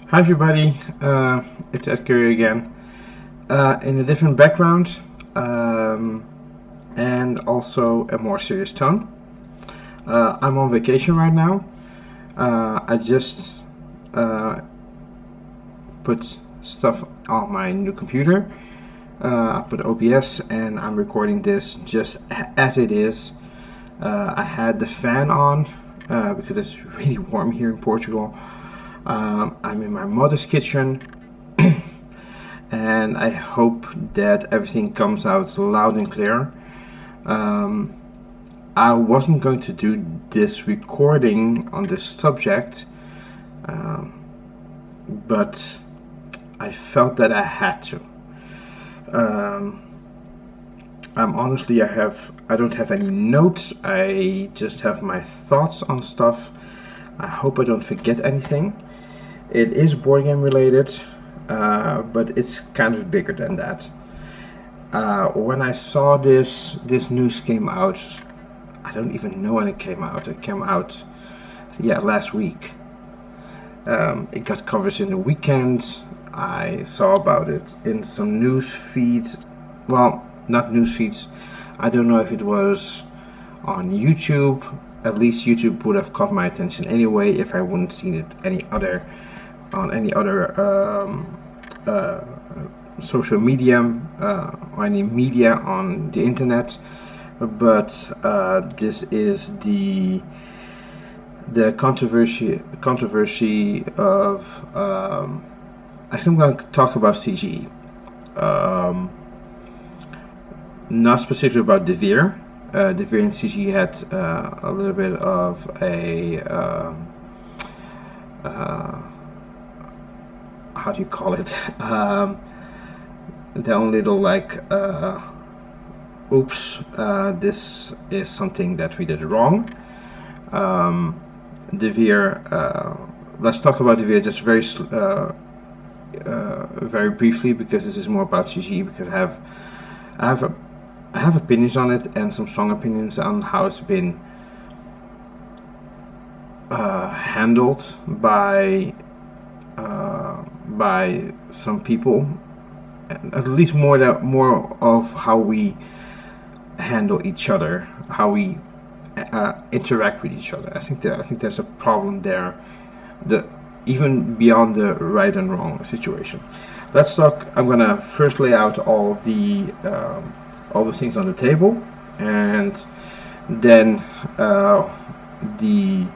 Hi everybody, it's Edgar again, in a different background um, and also a more serious tone. I'm on vacation right now. I just put stuff on my new computer. I put OBS and I'm recording this just as it is. I had the fan on because it's really warm here in Portugal. I'm in my mother's kitchen and I hope that everything comes out loud and clear. Um, I wasn't going to do this recording on this subject, um, but I felt that I had to. Um, I don't have any notes. I just have my thoughts on stuff. I hope I don't forget anything. It is board game related, but it's kind of bigger than that. When I saw this news came out, I don't even know when it came out. It came out, yeah, last week. It got coverage in the weekend. I saw about it in some news feeds. Well, not news feeds. I don't know if it was on YouTube. At least YouTube would have caught my attention anyway if I wouldn't seen it any other social media or any media on the internet. But this is the controversy of I think I'm going to talk about CGE. Not specifically about Devere. Devere and CGE had a little bit of a how do you call it? Their own little like oops, this is something that we did wrong. Devere, let's talk about Devere just very briefly, because this is more about CGE, because I have opinions on it, and some strong opinions on how it's been handled by some people, at least more of how we handle each other, how we interact with each other. I think there's a problem there, even beyond the right and wrong situation. Let's talk. I'm gonna first lay out all the things on the table, and then the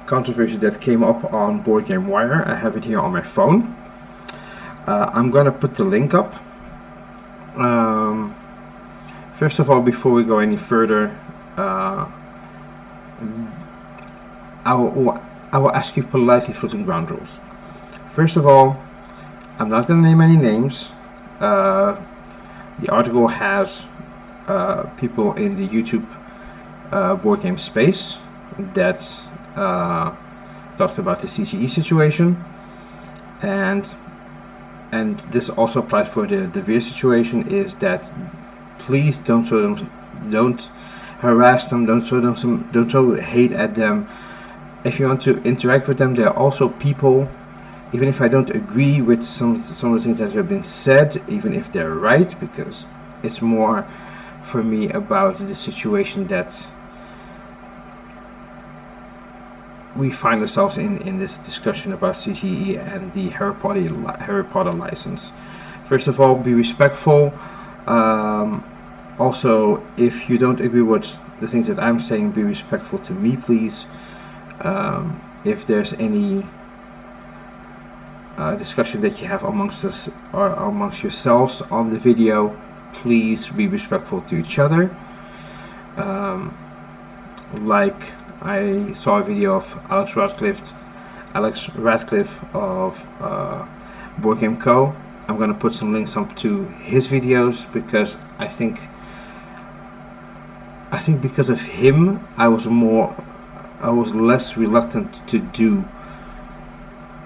controversy that came up on Board Game Wire. I have it here on my phone. I'm gonna put the link up. First of all, before we go any further, I will ask you politely for some ground rules. First of all, I'm not going to name any names. The article has people in the YouTube board game space that talked about the CGE situation, and this also applies for the Devere situation. Is that please don't harass them, don't throw hate at them. If you want to interact with them, they're also people. Even if I don't agree with some of the things that have been said, even if they're right, because it's more for me about the situation that we find ourselves in this discussion about CGE and the Harry Potter license. First of all, be respectful. Also, if you don't agree with the things that I'm saying, be respectful to me, please. If there's any discussion that you have amongst us or amongst yourselves on the video, please be respectful to each other. Like I saw a video of Alex Radcliffe of Board Game Co. I'm gonna put some links up to his videos, because I think because of him I was less reluctant to do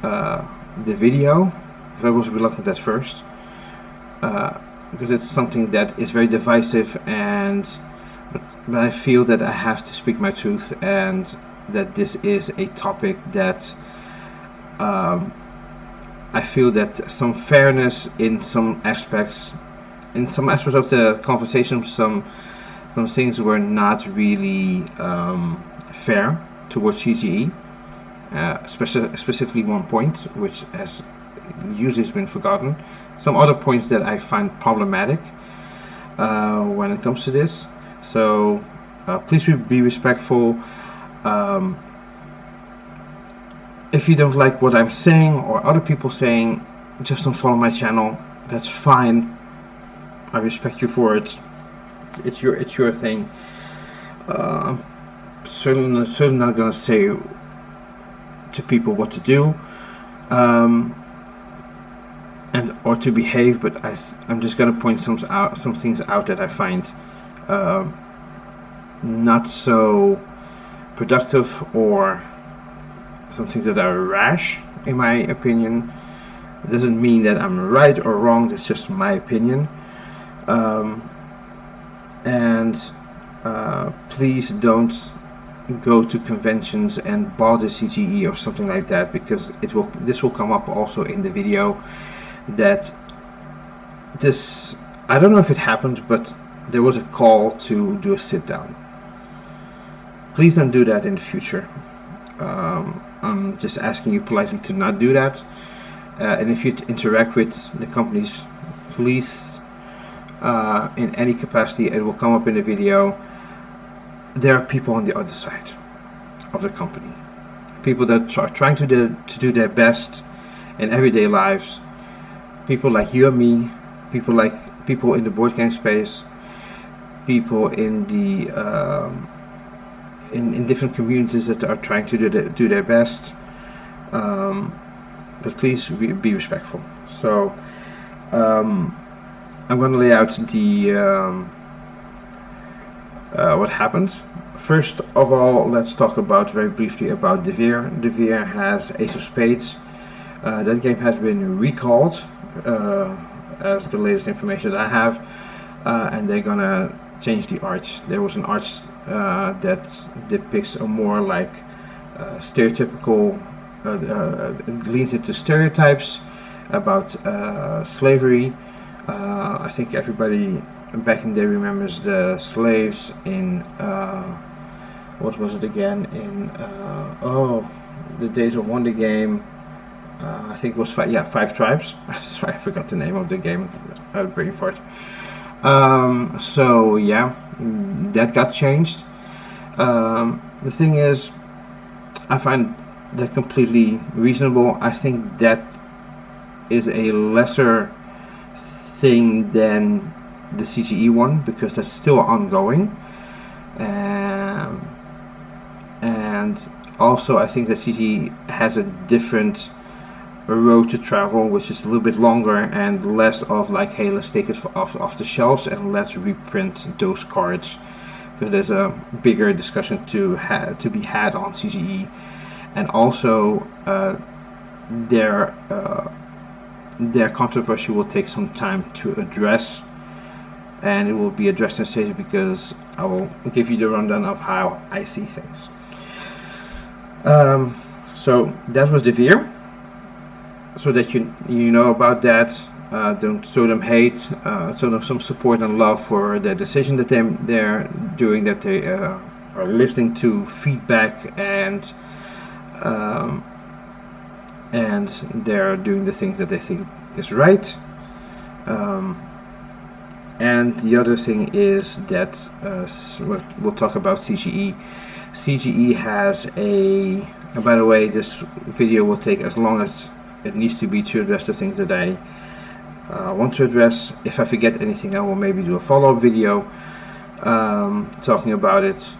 the video, because I was reluctant at first, because it's something that is very divisive, but I feel that I have to speak my truth, and that this is a topic that I feel that some fairness in some aspects of the conversation, some things were not really fair towards CGE, specifically one point which has usually been forgotten. Some other points that I find problematic when it comes to this. So please be respectful. If you don't like what I'm saying or other people saying, just don't follow my channel. That's fine. I respect you for it. It's your thing. I'm certainly not gonna say to people what to do and or to behave, but I'm just gonna point some things out that I find not so productive, or some things that are rash, in my opinion. It doesn't mean that I'm right or wrong. That's just my opinion. Please don't go to conventions and bother CGE or something like that, because this will come up also in the video. That this, I don't know if it happened, but there was a call to do a sit down. Please don't do that in the future. I'm just asking you politely to not do that. And if you interact with the companies, please, in any capacity, it will come up in the video. There are people on the other side of the company, people that are trying to do their best in everyday lives. People like you and me, people in the board game space, people in the in different communities that are trying to do their best. But please be respectful. So I'm going to lay out the what happened. First of all, let's talk about very briefly about De Veer has Ace of Spades. That game has been recalled, as the latest information that I have, and they're gonna change the art. There was an art that depicts a more like stereotypical, leans into stereotypes about slavery. I think everybody back in the day remembers the slaves in what was it again, in the Days of Wonder game. I think it was Five Tribes. Sorry, I forgot the name of the game. I had a brain fart. So yeah, that got changed. The thing is, I find that completely reasonable. I think that is a lesser thing than the CGE one, because that's still ongoing. And also I think that CGE has a different road to travel, which is a little bit longer and less of like, hey, let's take it off the shelves and let's reprint those cards, because there's a bigger discussion to be had on CGE. And also their controversy will take some time to address, and it will be addressed in stages, because I will give you the rundown of how I see things. So that was De Veer, so that you know about that. Don't show them hate, show them some support and love for the decision that they're doing, that they are listening to feedback, and they're doing the things that they think is right. And the other thing is that we'll talk about CGE. CGE has and by the way, this video will take as long as it needs to be to address the things that I want to address. If I forget anything, I will maybe do a follow-up video talking about it.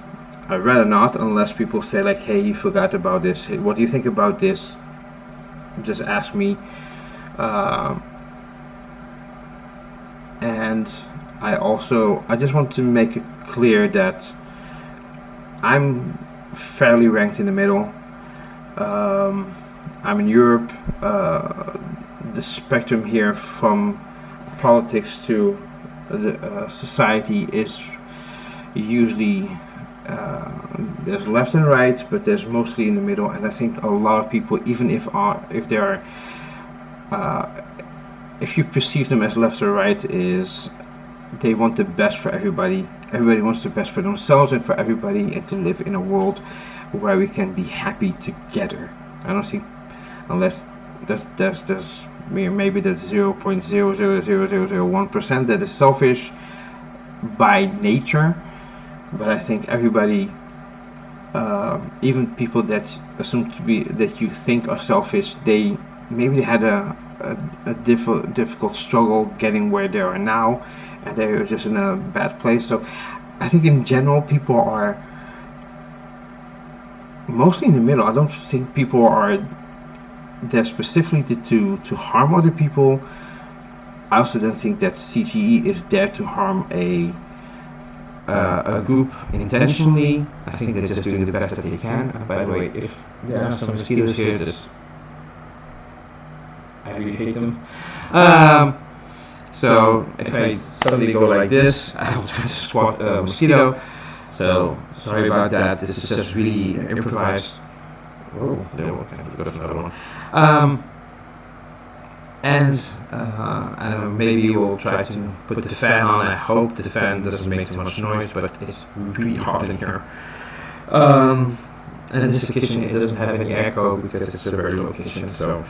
I'd rather not, unless people say like, hey, you forgot about this, hey, what do you think about this? Just ask me. And I just want to make it clear that I'm fairly ranked in the middle. I'm in Europe. The spectrum here from politics to the society is usually there's left and right, but there's mostly in the middle. And I think a lot of people, even if they are if you perceive them as left or right, is they want the best for everybody. Everybody wants the best for themselves and for everybody, and to live in a world where we can be happy together. I don't think, unless that's maybe that's 0.0000001% that is selfish by nature, but I think everybody, even people that assume to be that you think are selfish, they had a difficult struggle getting where they are now, and they're just in a bad place. So I think in general people are mostly in the middle. I don't think people are there specifically to harm other people. I also don't think that CGE is there to harm a group intentionally. I think they're just doing the best that they can. And by the way, if there are some mosquitoes here, I really hate them. So if I suddenly go like this, I will try to swat a mosquito. So sorry about that. This is just really improvised. Oh, there we go. Another one. And I don't know, maybe we'll try to put the fan on. I hope the fan doesn't make too much noise, but it's really hot in here. And this kitchen, it doesn't have any echo because it's a very low kitchen. So,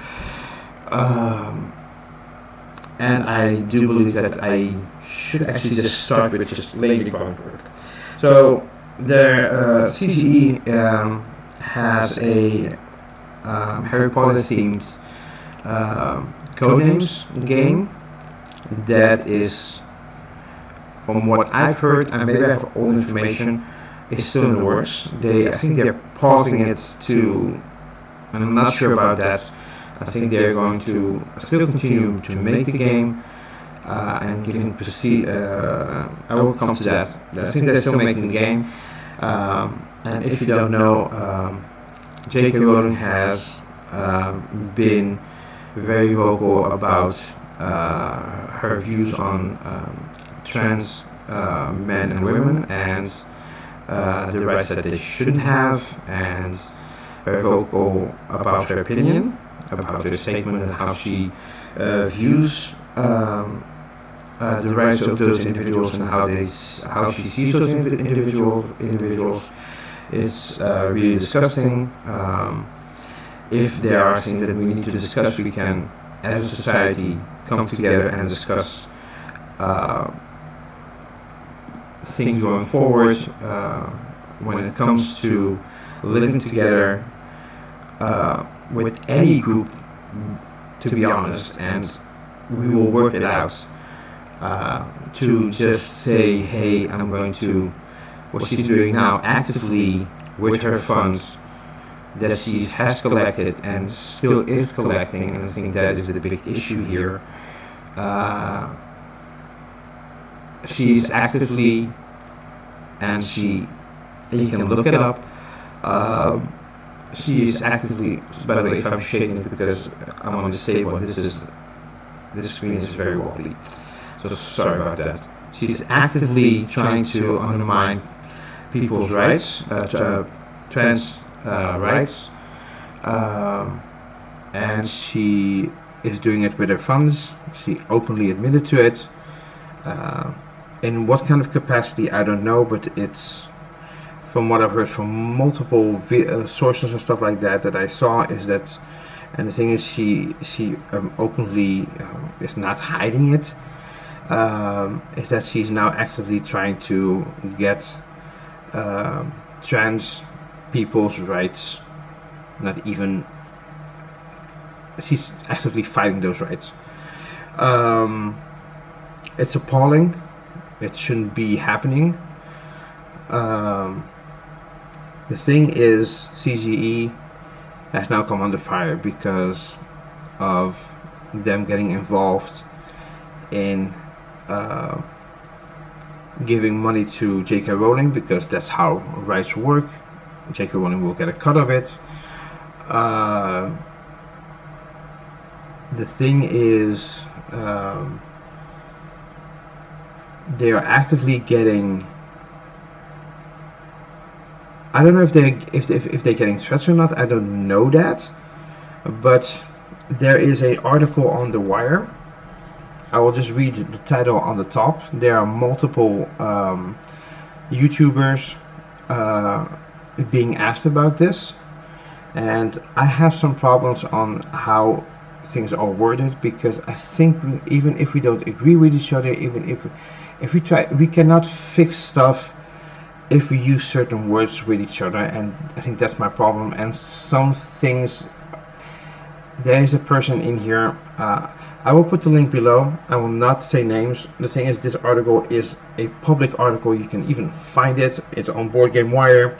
and I do believe that I should actually just start with just laying the groundwork. So the CGE has a Harry Potter themed codenames game that is, from what I've heard, and maybe I have old information, is still in the works. I think they're pausing it to, and I'm not sure about that. I think they're going to still continue to make the game and giving I will come to that. I think they're still making the game. And if you don't know, J.K. Rowling has been very vocal about her views on trans men and women and the rights that they shouldn't have, and very vocal about her opinion, about her statement, and how she views the rights of those individuals and how she sees those individuals. Is really disgusting. If there are things that we need to discuss, we can, as a society, come together and discuss things going forward when it comes to living together with any group, to be honest, and we will work it out. To just say, hey, I'm going to, what she's doing now actively with her funds that she has collected and still is collecting, and I think that is the big issue here. She's actively, and you can look it up, she is actively, by the way, if I'm shaking it because I'm on this table, this screen is very wobbly, so sorry about that. She's actively trying to undermine people's rights, trans rights, and she is doing it with her funds. She openly admitted to it. In what kind of capacity, I don't know, but it's, from what I've heard from multiple sources and stuff like that I saw, is that, and the thing is, she openly is not hiding it, is that she's now actively trying to get trans people's rights, not even, she's actively fighting those rights. It's appalling. It shouldn't be happening. The thing is, CGE has now come under fire because of them getting involved in giving money to J.K. Rowling, because that's how rights work. J.K. Rowling will get a cut of it. The thing is, they are actively getting, I don't know if they're getting threats or not, I don't know that, but there is an article on The Wire. I will just read the title on the top. There are multiple YouTubers being asked about this, and I have some problems on how things are worded, because I think even if we don't agree with each other, even if we try, we cannot fix stuff if we use certain words with each other, and I think that's my problem. And some things, there is a person in here, I will put the link below. I will not say names. The thing is, this article is a public article. You can even find it. It's on Board Game Wire.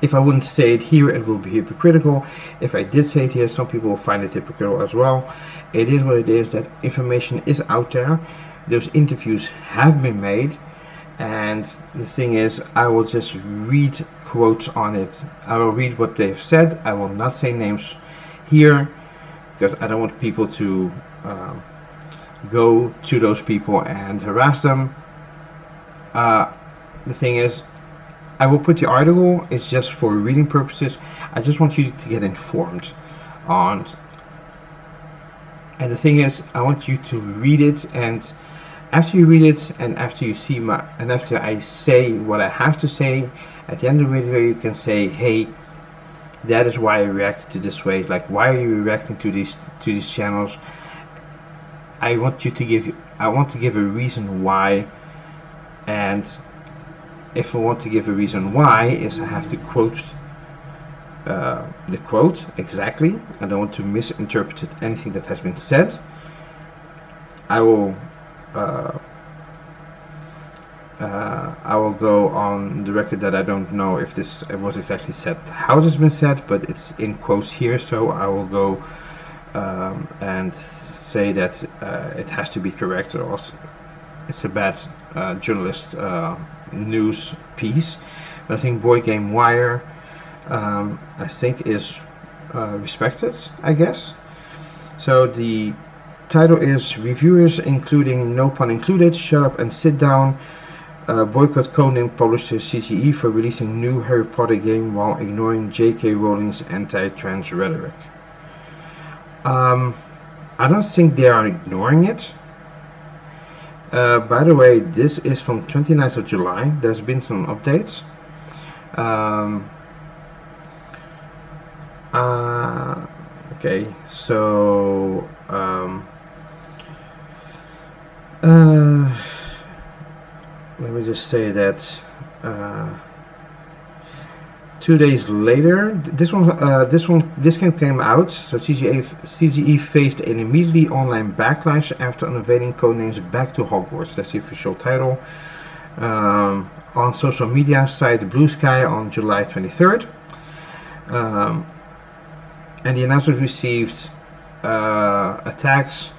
If I wouldn't say it here, it will be hypocritical. If I did say it here, some people will find it hypocritical as well. It is what it is. That information is out there. Those interviews have been made. And the thing is, I will just read quotes on it. I will read what they've said. I will not say names here, because I don't want people to go to those people and harass them. The thing is, I will put the article, it's just for reading purposes. I just want you to get informed on, and the thing is, I want you to read it, and after you read it, and after you see and after I say what I have to say, at the end of the video you can say, hey, that is why I reacted to this way. Like, why are you reacting to these channels? I want to give a reason why, and if I want to give a reason why, is I have to quote the quote exactly. I don't want to misinterpret anything that has been said. I will go on the record that I don't know if this was exactly said, how it has been said, but it's in quotes here, so I will go and say that it has to be correct, or else it's a bad journalist news piece. But I think Board Game Wire, I think, is respected, I guess. So the title is "Reviewers, including no pun included, shut up and sit down. Boycott codename publisher CGE for releasing new Harry Potter game while ignoring J.K. Rowling's anti-trans rhetoric." I don't think they are ignoring it. By the way, this is from 29th of July. There's been some updates. Okay, so let me just say that 2 days later, this game came out. So CGE faced an immediately online backlash after unveiling codenames Back to Hogwarts. That's the official title. On social media site Blue Sky on July 23rd. And the announcement received attacks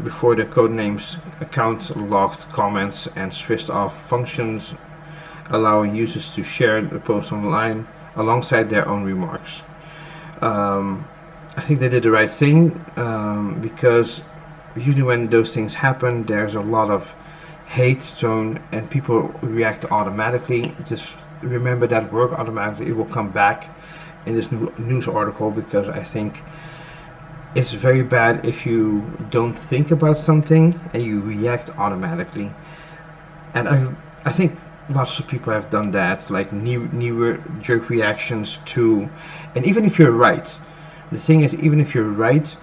before the codenames account locked comments and switched off functions, allowing users to share the post online alongside their own remarks. I think they did the right thing, because usually when those things happen, there's a lot of hate thrown and people react automatically. Just remember that word automatically. It will come back in this new news article, because I think it's very bad if you don't think about something and you react automatically. And I think lots of people have done that, like knee-jerk reactions to, and even if you're right, the thing is, even if you're right,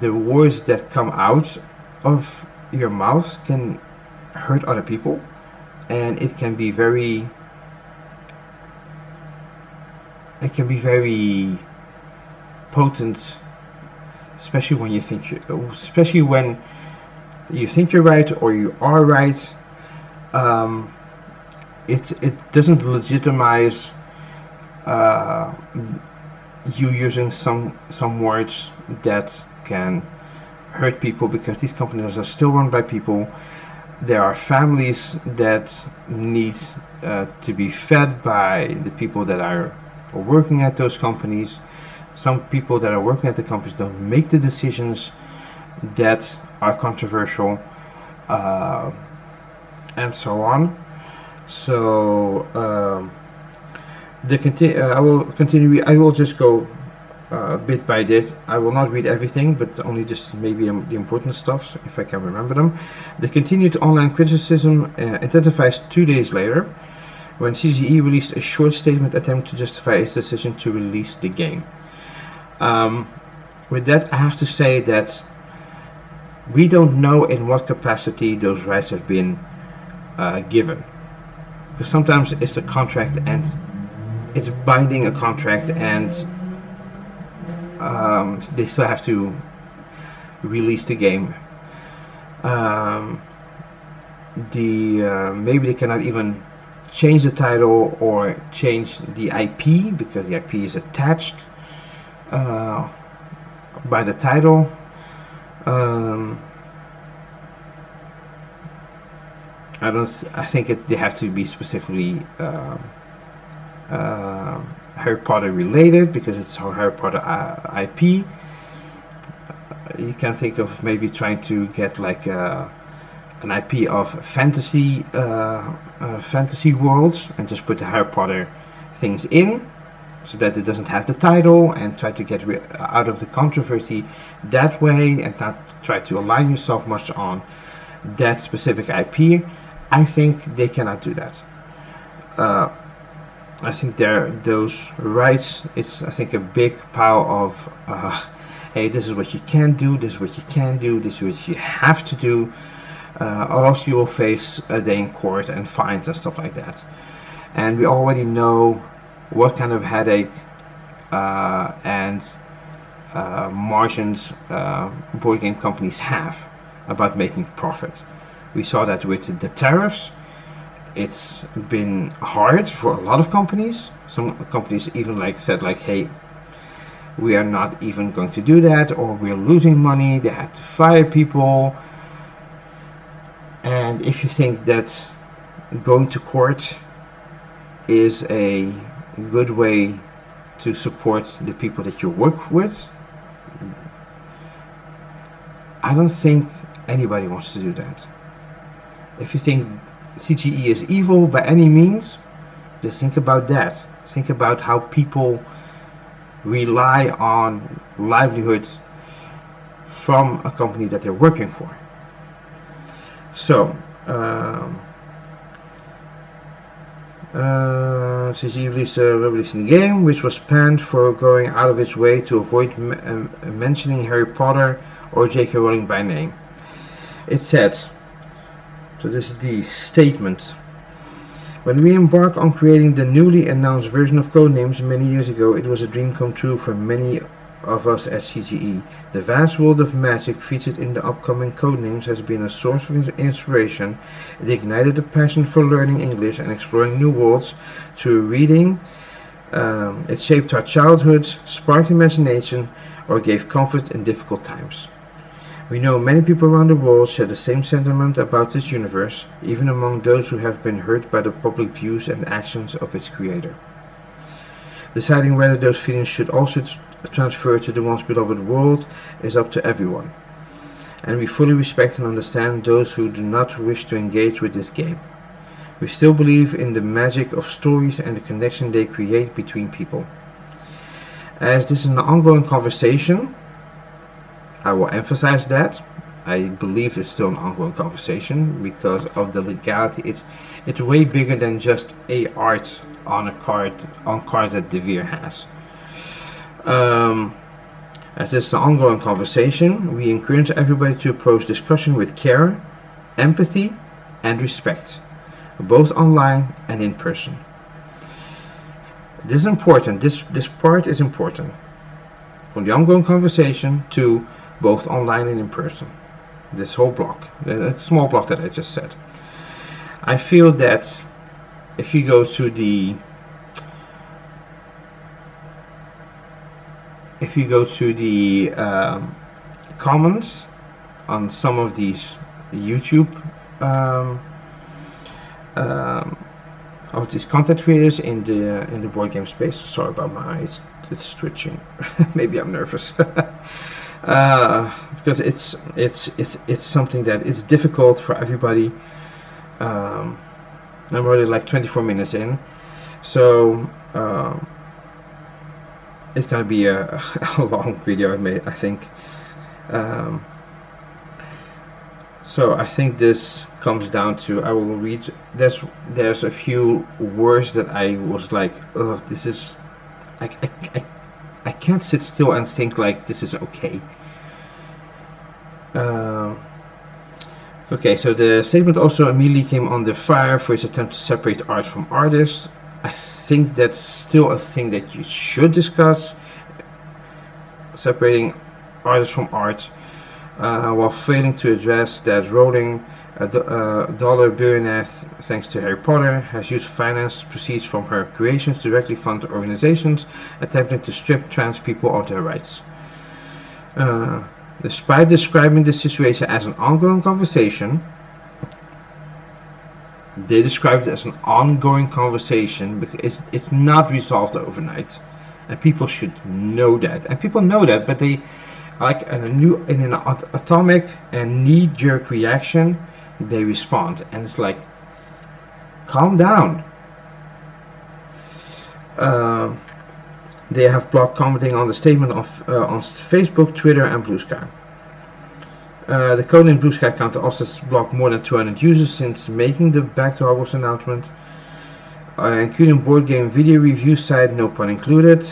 the words that come out of your mouth can hurt other people, and it can be very potent, especially when you think you're right or you are right. It doesn't legitimize you using some words that can hurt people, because these companies are still run by people. There are families that need to be fed by the people that are working at those companies. Some people that are working at the companies don't make the decisions that are controversial, and so on. So I will continue. I will just go bit by bit. I will not read everything, but only just maybe the important stuff, if I can remember them. The continued online criticism intensifies 2 days later, when CGE released a short statement attempt to justify its decision to release the game. With that, I have to say that we don't know in what capacity those rights have been given. Because sometimes it's a contract and it's binding a contract, and they still have to release the game. Maybe they cannot even change the title or change the IP, because the IP is attached by the title. I think they have to be specifically Harry Potter related, because it's Harry Potter IP. You can think of maybe trying to get like an IP of fantasy worlds and just put the Harry Potter things in, so that it doesn't have the title, and try to get out of the controversy that way, and not try to align yourself much on that specific IP. I think they cannot do that. I think those rights, it's I think a big pile of hey, this is what you can do, this is what you can do, this is what you have to do, or else you will face a day in court and fines and stuff like that. And we already know what kind of headache and margins board game companies have about making profit. We saw that with the tariffs. It's been hard for a lot of companies. Some companies even said hey, we are not even going to do that, or we're losing money. They had to fire people. And if you think that going to court is a good way to support the people that you work with, I don't think anybody wants to do that. If you think CGE is evil by any means, just think about that. Think about how people rely on livelihood from a company that they're working for. So, CGE released releasing the game, which was panned for going out of its way to avoid mentioning Harry Potter or J.K. Rowling by name. It said, so this is the statement: when we embarked on creating the newly announced version of Codenames many years ago, it was a dream come true for many of us at CGE. The vast world of magic featured in the upcoming Codenames has been a source of inspiration. It ignited a passion for learning English and exploring new worlds through reading. It shaped our childhoods, sparked imagination, or gave comfort in difficult times. We know many people around the world share the same sentiment about this universe, even among those who have been hurt by the public views and actions of its creator. Deciding whether those feelings should also transfer to the once beloved world is up to everyone, and we fully respect and understand those who do not wish to engage with this game. We still believe in the magic of stories and the connection they create between people. As this is an ongoing conversation, I will emphasize that. I believe it's still an ongoing conversation because of the legality. It's way bigger than just a art on a card that Devere has. As this is an ongoing conversation, we encourage everybody to approach discussion with care, empathy, and respect, both online and in person. This is important. This part is important. From the ongoing conversation to both online and in person. This whole block, the small block that I just said. I feel that if you go to the comments on some of these YouTube of these content creators in the board game space. Sorry about my eyes, it's twitching. Maybe I'm nervous. Because it's something that is difficult for everybody. I'm already 24 minutes in, so it's gonna be a long video, I think. So I think this comes down to, I will read, there's a few words that I was like, oh, this is, I can't sit still and think like this is okay. Okay, so the statement also immediately came under fire for its attempt to separate art from artists. I think that's still a thing that you should discuss, separating artists from art, while failing to address that Rowling, a dollar billionaire thanks to Harry Potter, has used finance proceeds from her creations to directly fund organizations attempting to strip trans people of their rights. Despite describing the situation as an ongoing conversation, they describe it as an ongoing conversation because it's not resolved overnight, and people should know that. And people know that, but they, like in an atomic and knee-jerk reaction, they respond, and it's like, calm down. They have blocked commenting on the statement on Facebook, Twitter, and Blue Sky. The codename Blue Sky account also has blocked more than 200 users since making the Back to Hogwarts announcement, including board game video review site, no pun included,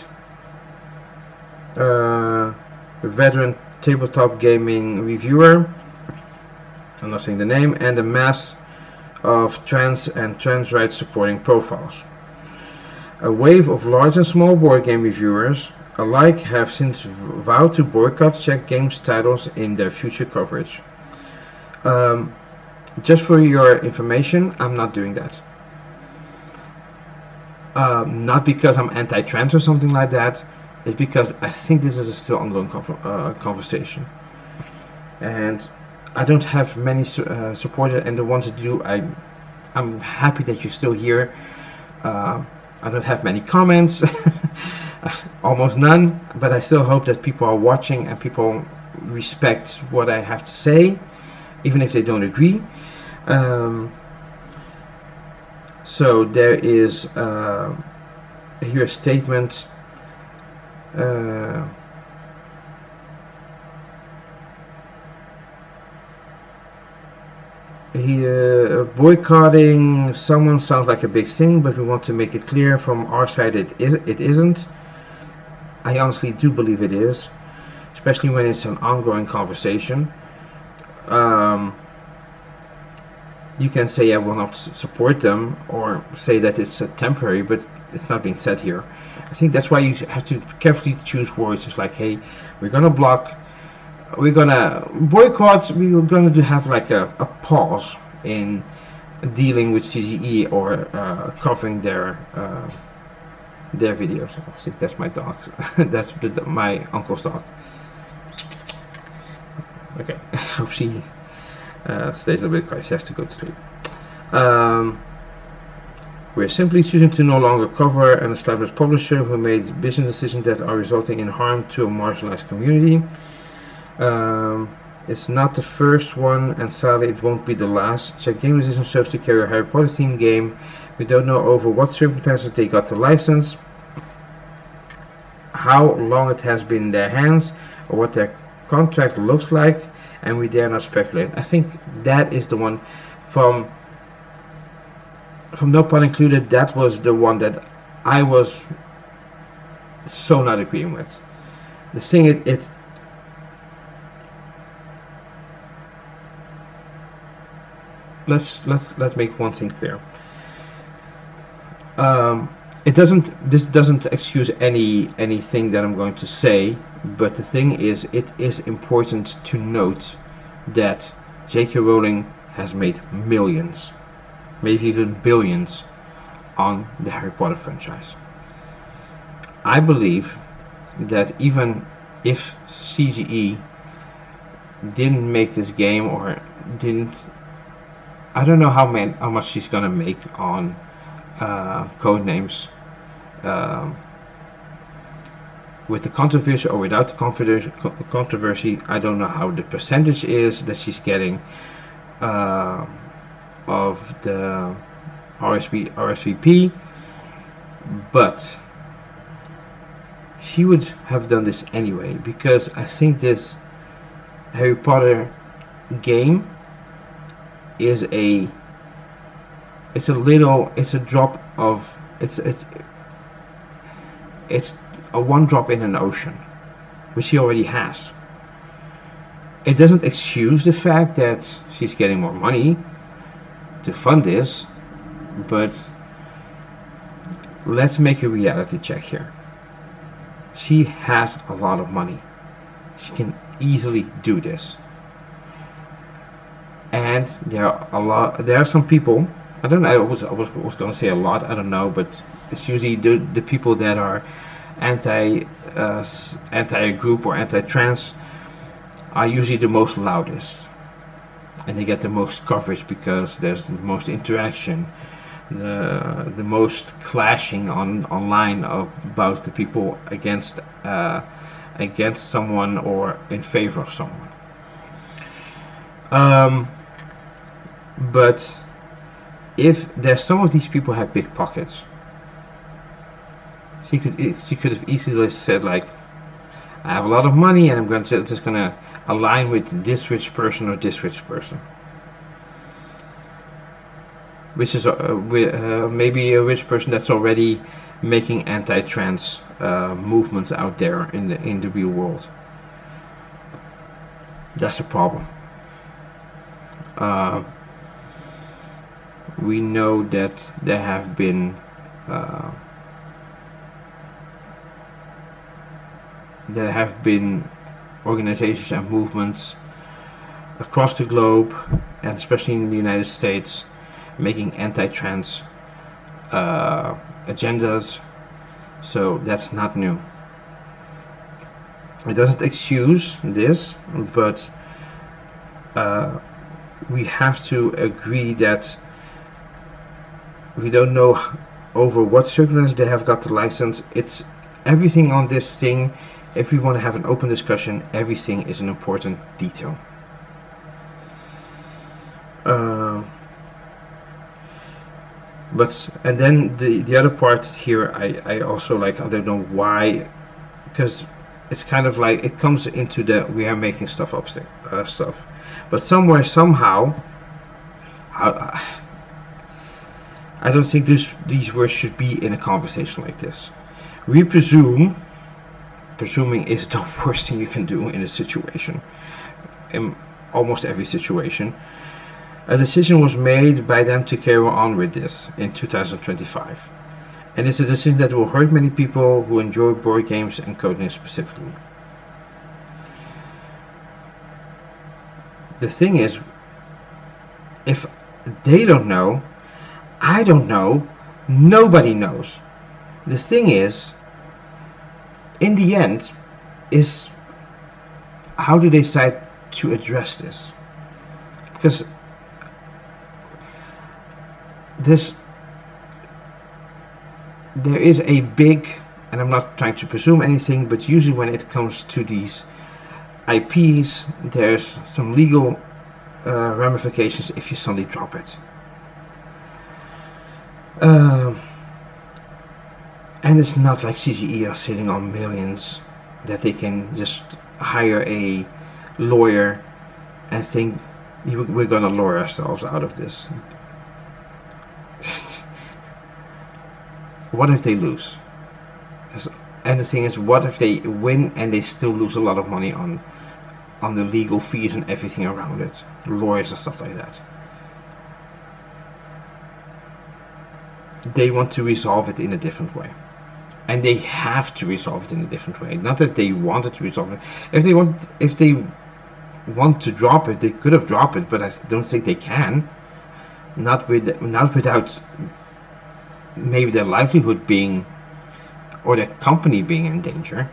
veteran tabletop gaming reviewer, I'm not saying the name, and a mass of trans and trans rights supporting profiles. A wave of large and small board game reviewers alike have since vowed to boycott Czech games titles in their future coverage. Just for your information, I'm not doing that. Not because I'm anti-trans or something like that. It's because I think this is a still ongoing conversation. And I don't have many supporters, and the ones that do, I'm happy that you're still here. I don't have many comments, almost none, but I still hope that people are watching and people respect what I have to say, even if they don't agree. So there is here a statement. Boycotting someone sounds like a big thing, but we want to make it clear from our side it isn't. I honestly do believe it is, especially when it's an ongoing conversation. You can say I will not support them or say that it's temporary, but it's not being said here. I think that's why you have to carefully choose words. It's like, hey, we're gonna block, we're gonna boycott, we're gonna have like a pause in dealing with CGE or covering their videos. I think that's my dog. That's my uncle's dog. Okay, I hope she stays a bit quiet. She has to go to sleep. We're simply choosing to no longer cover an established publisher who made business decisions that are resulting in harm to a marginalized community. It's not the first one, and sadly it won't be the last. Czech Game Decision serves to carry a Harry Potter themed game. We don't know over what circumstances they got the license, how long it has been in their hands, or what their contract looks like, and we dare not speculate. I think that is the one from no pun included, that was the one that I was so not agreeing with. The thing let's make one thing clear. This doesn't excuse anything that I'm going to say, but the thing is, it is important to note that J.K. Rowling has made millions, maybe even billions, on the Harry Potter franchise. I believe that even if CGE didn't make this game, or didn't, I don't know how much she's gonna make on Codenames, with the controversy or without the controversy. I don't know how the percentage is that she's getting of the RSVP, but she would have done this anyway, because I think this Harry Potter game is it's a drop of it's a one drop in an ocean, which she already has. It doesn't excuse the fact that she's getting more money to fund this, but let's make a reality check here. She has a lot of money. She can easily do this. And there are some people, I don't know, I was going to say a lot, I don't know, but it's usually the people that are anti a group or anti-trans are usually the most loudest, and they get the most coverage because there's the most interaction, the most clashing online about the people against someone or in favor of someone. But if there's some of these people have big pockets, she could have easily said, like, I have a lot of money and I'm just gonna align with this rich person or this rich person, which is maybe a rich person that's already making anti-trans movements out there in the real world. That's a problem. We know that there have been organizations and movements across the globe, and especially in the United States, making anti-trans agendas. So that's not new. It doesn't excuse this, but we have to agree that we don't know over what circumstances they have got the license. It's everything on this thing. If we want to have an open discussion, everything is an important detail. And then the other part here, I also like, I don't know why, because it's kind of like it comes into the we are making stuff up stuff, but somewhere somehow, I don't think these words should be in a conversation like this. We presuming is the worst thing you can do in a situation, in almost every situation. A decision was made by them to carry on with this in 2025, and it's a decision that will hurt many people who enjoy board games and coding specifically. The thing is, if they don't know, I don't know, nobody knows. The thing is, in the end, is how do they decide to address this? Because there is a big, and I'm not trying to presume anything, but usually when it comes to these IPs, there's some legal ramifications if you suddenly drop it. And it's not like CGE are sitting on millions that they can just hire a lawyer and think we're gonna lawyer ourselves out of this. What if they lose? And the thing is, what if they win and they still lose a lot of money on the legal fees and everything around it, lawyers and stuff like that? They want to resolve it in a different way, and they have to resolve it in a different way. Not that they wanted to resolve it. If they want to drop it, they could have dropped it, but I don't think they can. Not without maybe their livelihood being, or their company being in danger.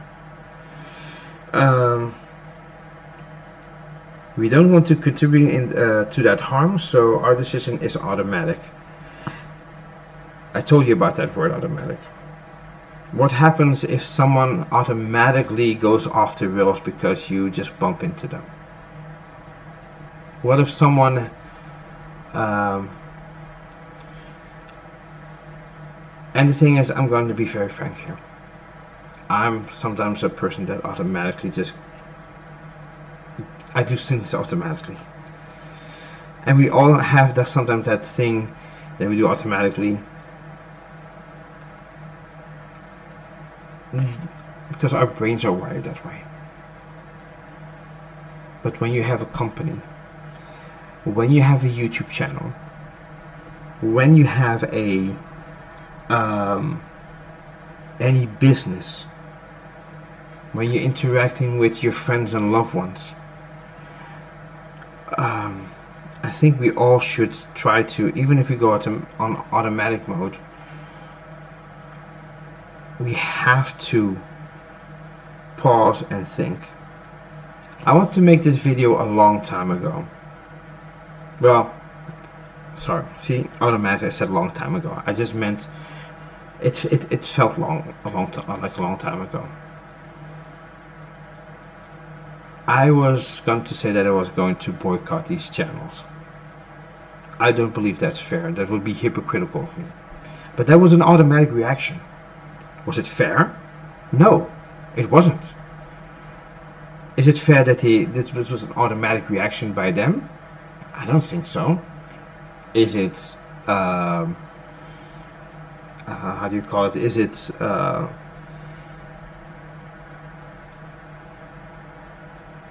We don't want to contribute to that harm, so our decision is automatic. I told you about that word, automatic. What happens if someone automatically goes off the rails because you just bump into them? What if someone and the thing is, I'm going to be very frank here. I'm sometimes a person that automatically just, I do things automatically. And we all have that, sometimes that thing that we do automatically. Because our brains are wired that way. But when you have a company, when you have a YouTube channel, when you have a any business, when you're interacting with your friends and loved ones, I think we all should try to, even if we go on automatic mode, we have to pause and think. I want to make this video a long time ago. Well, sorry, see, automatic, I said a long time ago. I just meant it felt like a long time ago. I was going to say that I was going to boycott these channels. I don't believe that's fair. That would be hypocritical of me. But that was an automatic reaction. Was it fair? No, it wasn't. Is it fair that this was an automatic reaction by them? I don't think so. Is it, how do you call it? Is it,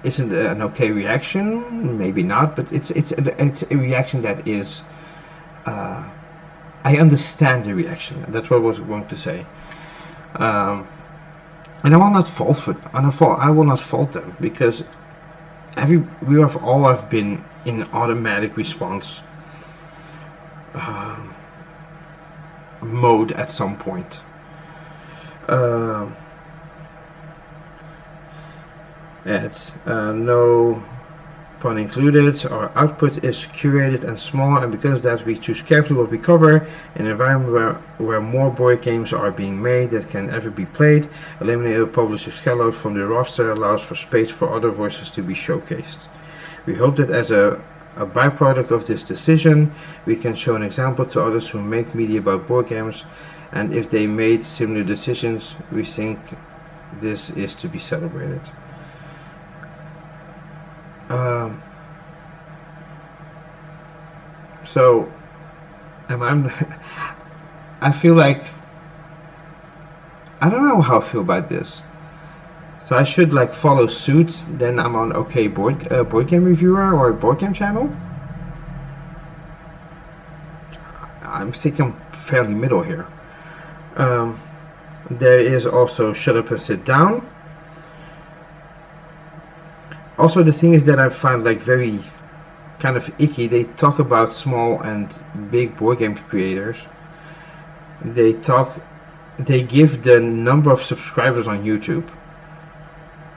isn't an okay reaction? Maybe not, but it's a reaction that is, I understand the reaction. That's what I was going to say. And I will not fault them, because we have all been in automatic response mode at some point. No pun included. Our output is curated and small, and because of that we choose carefully what we cover. In an environment where more board games are being made that can ever be played, eliminating a publisher's catalog from the roster allows for space for other voices to be showcased. We hope that as a byproduct of this decision, we can show an example to others who make media about board games, and if they made similar decisions, we think this is to be celebrated. So, I feel like, I don't know how I feel about this. So I should like follow suit, then I'm on OK board game reviewer or board game channel. I'm thinking I'm fairly middle here. There is also Shut Up and Sit Down. Also, the thing is that I find like very kind of icky. They talk about small and big board game creators. They give the number of subscribers on YouTube,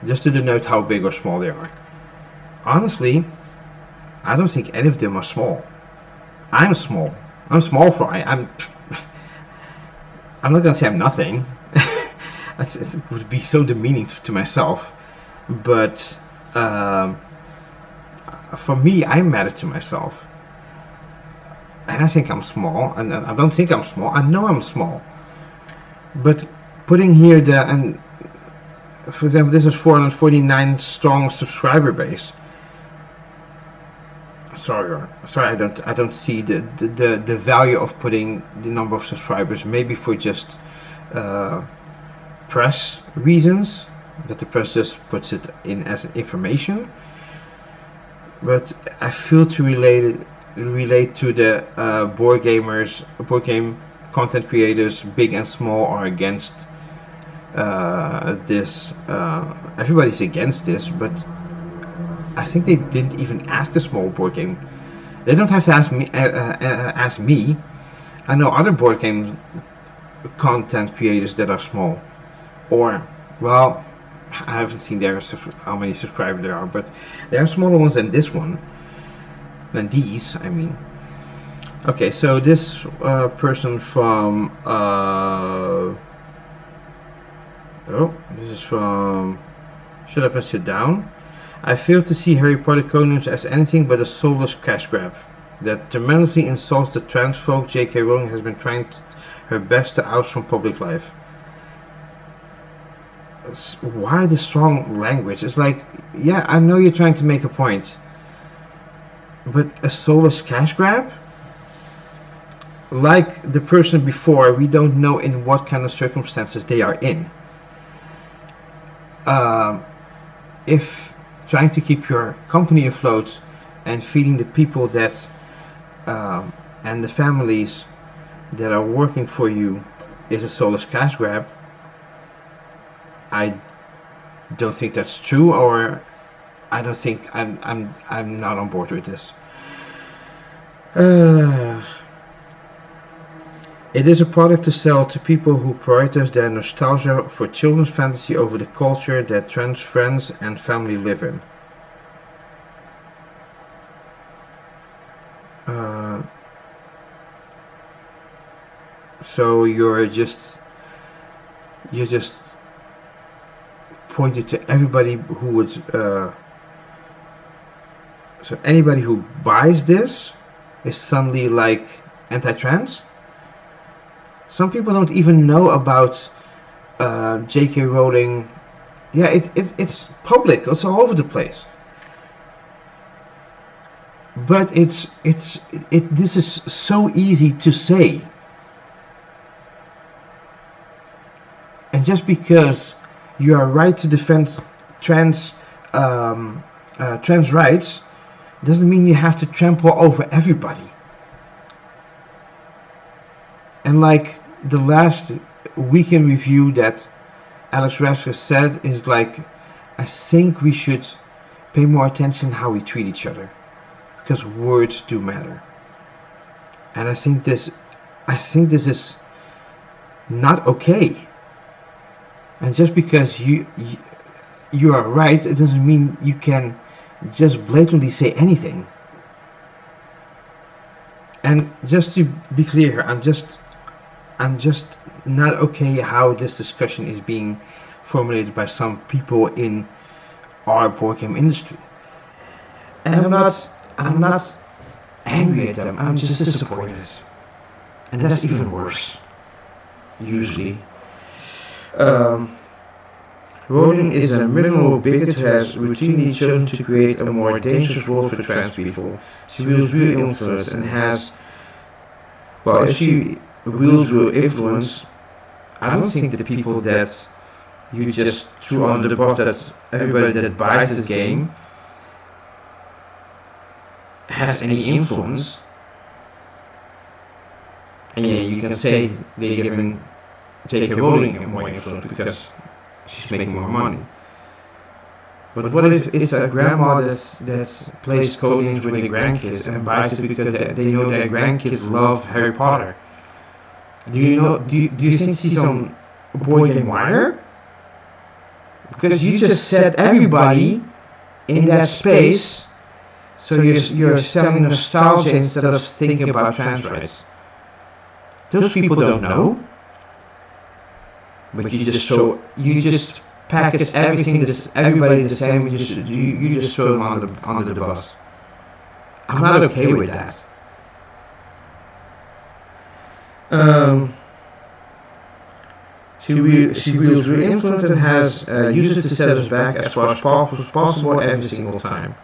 just to denote how big or small they are. Honestly, I don't think any of them are small. I'm small. I'm small fry. I'm not gonna say I'm nothing. It would be so demeaning to myself. But for me, I matter to myself, and I think I'm small. And I don't think I'm small. I know I'm small. But putting here for example, this is 449 strong subscriber base. Sorry, I don't see the value of putting the number of subscribers. Maybe for just press reasons, that the press just puts it in as information. But I feel to relate to the board game content creators, big and small, are against this. Everybody's against this, but I think they didn't even ask a small board game. They don't have to ask me. Ask me. I know other board game content creators that are small, or well, I haven't seen how many subscribers there are, but there are smaller ones than this one. Than these, I mean. Okay, so this person from this is from Shut Up and Sit Down. I fail to see Harry Potter Codenames as anything but a soulless cash grab that tremendously insults the trans folk J.K. Rowling has been trying her best to oust from public life. why the strong language? It's like, yeah, I know you're trying to make a point, but a soulless cash grab? Like the person before, we don't know in what kind of circumstances they are in. If trying to keep your company afloat and feeding the people that and the families that are working for you is a soulless cash grab, I don't think that's true, or I don't think I'm not on board with this. It is a product to sell to people who prioritize their nostalgia for children's fantasy over the culture that trans friends and family live in. So you're just pointed to everybody who would. So anybody who buys this is suddenly like anti-trans. Some people don't even know about J.K. Rowling. Yeah, it's public. It's all over the place. But this is so easy to say. And just because you are right to defend trans rights doesn't mean you have to trample over everybody. And like the last weekend review that Alex Rasker said is like, I think we should pay more attention how we treat each other, because words do matter. And I think this is not okay. And just because you are right, it doesn't mean you can just blatantly say anything. And just to be clear here, I'm just not okay how this discussion is being formulated by some people in our board game industry. And I'm not angry at them, I'm just disappointed. And that's even worse, usually. Rowling is a miserable bigot who has routinely chosen to create a more dangerous world for trans people. She wields real influence and has... Well, if she wields real influence, I don't think the people that you just threw under the bus, that everybody that buys this game has any influence. And yeah, you can say they're giving J.K. Rowling more influence because she's making more money. But what if it's a grandma that plays code games with their grandkids and buys it because they know their grandkids love Harry Potter? Do you think she's on Board Game Wire? Because you just set everybody in that space, so you're selling nostalgia instead of thinking about trans rights. Those people don't know. But you just package everybody the same. You just throw them under the bus. I'm not okay with that. She wields real influence and has used it to set us back as far as possible every single time.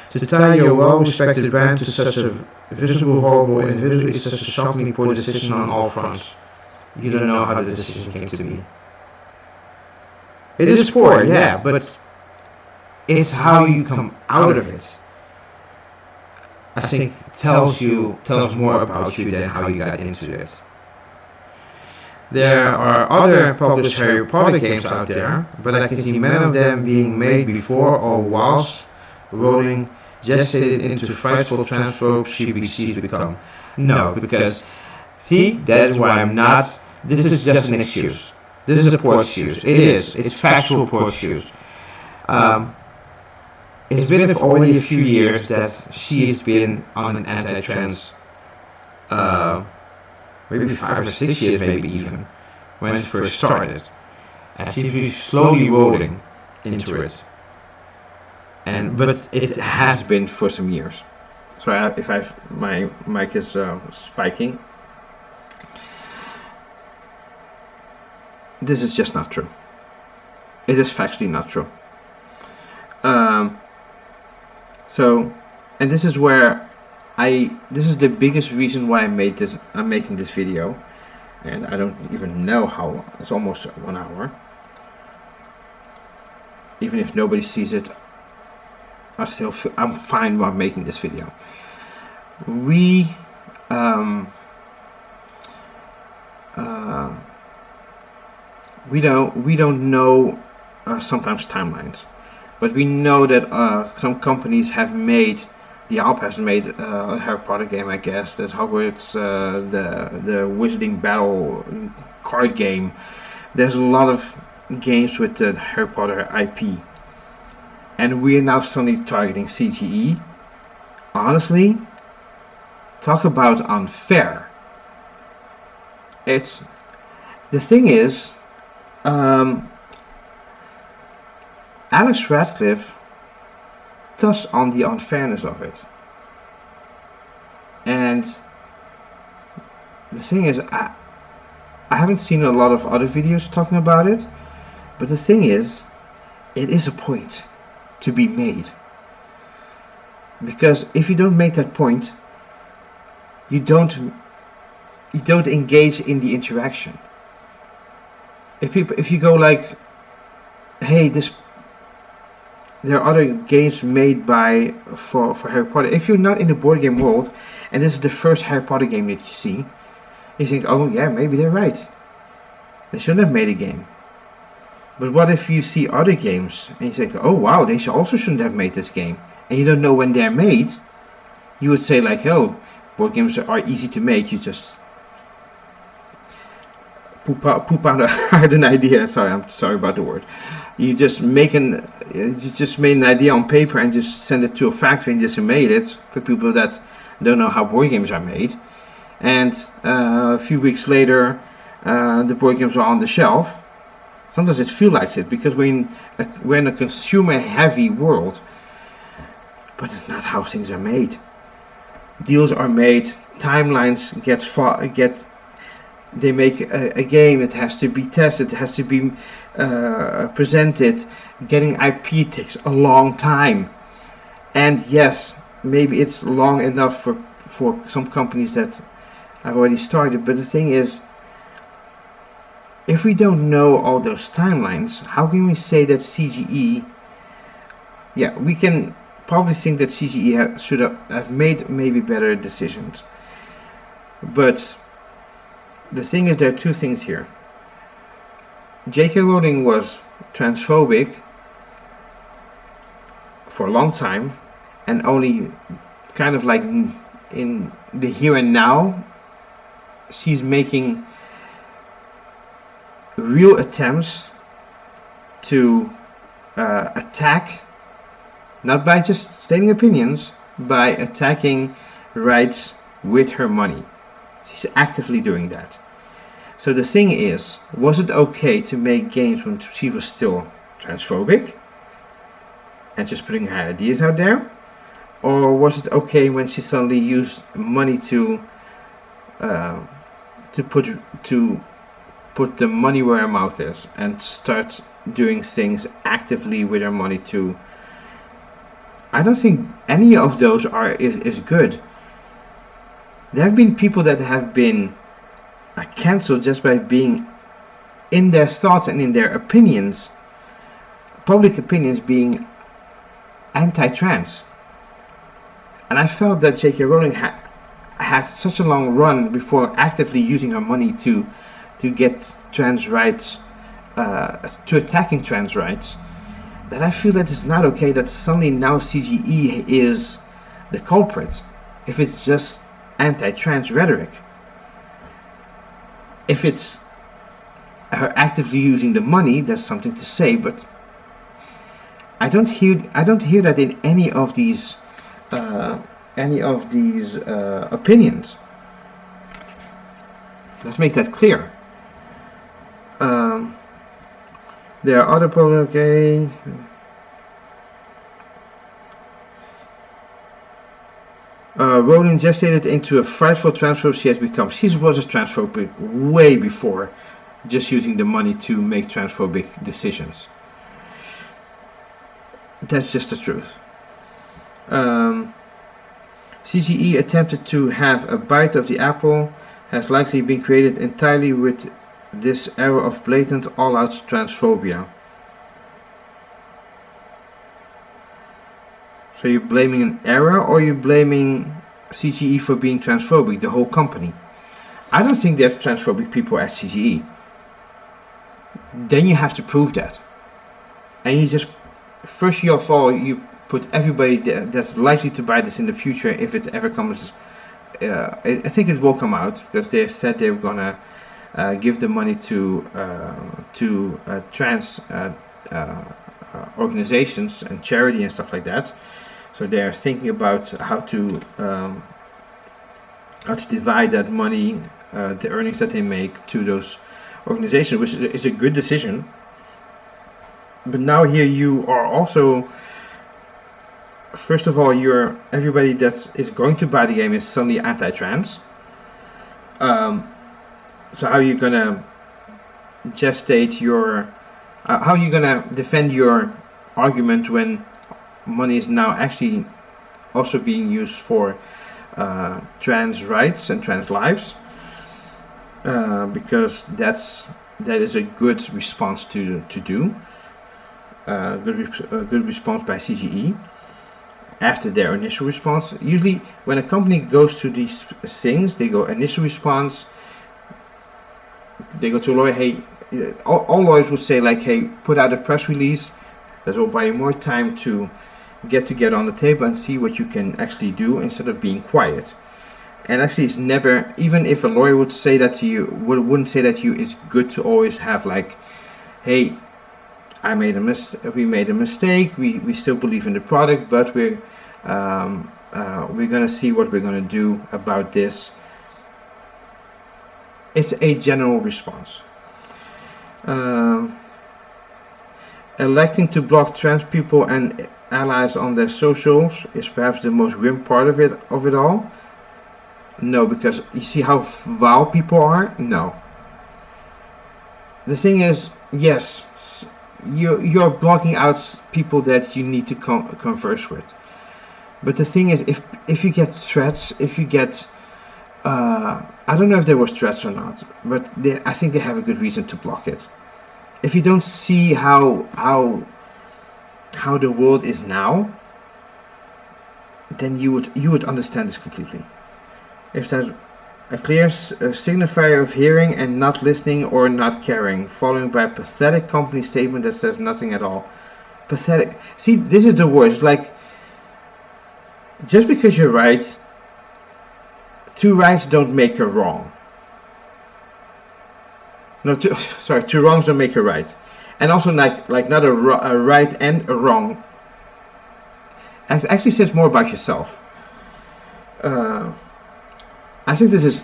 To tie your well-respected brand to such a visible, horrible individual is such a shockingly poor decision on all fronts. You don't know how the decision came to be. It is poor, yeah, but it's how you come out of it. I think tells more about you than how you got into it. There are other published Harry Potter games out there, but I can see many of them being made before or whilst Rowling gestated into frightful transphobe CBCs become. No, because see, that is why I'm not. This is just an excuse. This is a poor excuse. It is. It's factual poor excuse. It's been only a few years that she has been on an anti-trans. Maybe 5 or 6 years, maybe even, when it first started. And she's been slowly rolling into it. But it has been for some years. Sorry if my mic is spiking. This is just not true. It is factually not true. So, and this is where this is the biggest reason why I'm making this video, and I don't even know how. It's almost 1 hour. Even if nobody sees it, I'm fine while making this video. We don't know sometimes timelines, but we know that some companies have made. The Alp has made a Harry Potter game, I guess. There's Hogwarts, the Wizarding Battle card game. There's a lot of games with the Harry Potter IP, and we're now suddenly targeting CGE. Honestly, talk about unfair. The thing is, Alex Radcliffe touched on the unfairness of it, and the thing is, I haven't seen a lot of other videos talking about it, but the thing is, it is a point to be made, because if you don't make that point, you don't engage in the interaction. If you go like, hey, there are other games made for Harry Potter. If you're not in the board game world, and this is the first Harry Potter game that you see, you think, oh yeah, maybe they're right. They shouldn't have made a game. But what if you see other games and you think, oh wow, they also shouldn't have made this game, and you don't know when they're made? You would say like, oh, board games are easy to make. You just poop out an idea. I'm sorry about the word. You just made an idea on paper and just send it to a factory and just made it for people that don't know how board games are made. And a few weeks later, the board games are on the shelf. Sometimes it feels like it because we're in a consumer-heavy world. But it's not how things are made. Deals are made. Timelines they make a game. It has to be tested. It has to be presented. Getting IP takes a long time. And yes, maybe it's long enough for some companies that have already started. But the thing is, if we don't know all those timelines, how can we say that CGE? Yeah, we can probably think that CGE should have made maybe better decisions. But the thing is, there are two things here. J.K. Rowling was transphobic for a long time, and only kind of like in the here and now, she's making real attempts to attack, not by just stating opinions, by attacking rights with her money. She's actively doing that. So the thing is, was it okay to make games when she was still transphobic and just putting her ideas out there? Or was it okay when she suddenly used money to put the money where her mouth is and start doing things actively with her money too? I don't think any of those is good. There have been people that have been cancelled just by being in their thoughts and in their opinions, public opinions, being anti-trans. And I felt that J.K. Rowling had such a long run before actively using her money to get trans rights, to attacking trans rights, that I feel that it's not okay that suddenly now CGE is the culprit if it's just anti-trans rhetoric. If it's her actively using the money, that's something to say, but I don't hear that in any of these opinions. Let's make that clear. There are other problems. Okay. Rowling gestated into a frightful transphobe she has become. She was a transphobe way before just using the money to make transphobic decisions. That's just the truth. CGE attempted to have a bite of the apple, has likely been created entirely with this era of blatant all-out transphobia. So you're blaming an era, or you're blaming CGE for being transphobic, the whole company? I don't think there's transphobic people at CGE. Then you have to prove that. And you just, first of all, you put everybody that's likely to buy this in the future, if it ever comes. I think it will come out, because they said they were gonna give the money to trans organizations and charity and stuff like that. So they're thinking about how to divide that money, the earnings that they make, to those organizations, which is a good decision. But now here you are also, first of all, everybody that is going to buy the game is suddenly anti-trans. So how are you gonna gestate your, how are you gonna defend your argument when money is now actually also being used for trans rights and trans lives? Because that is a good response to do. Good response by CGE after their initial response. Usually when a company goes to these things, they go initial response, they go to a lawyer, hey, all lawyers would say like, hey, put out a press release that will buy you more time to get together on the table and see what you can actually do, instead of being quiet. And actually it's never, even if a lawyer would say that to you, wouldn't say that to you, it's good to always have like, hey, we made a mistake, we still believe in the product, but we're gonna see what we're gonna do about this. It's a general response. Electing to block trans people and allies on their socials is perhaps the most grim part of it all. No, because you see how vile people are? No. The thing is, yes, you're blocking out people that you need to converse with. But the thing is, if you get threats, if you get, I don't know if there was threats or not, but I think they have a good reason to block it. If you don't see how the world is now, then you would understand this completely. If there's a clear signifier of hearing and not listening or not caring, following by a pathetic company statement that says nothing at all. Pathetic. See, this is the worst. Like, just because you're right, two rights don't make a wrong. No, two wrongs don't make a right. And also, like not a right and a wrong. It actually says more about yourself. I think this is.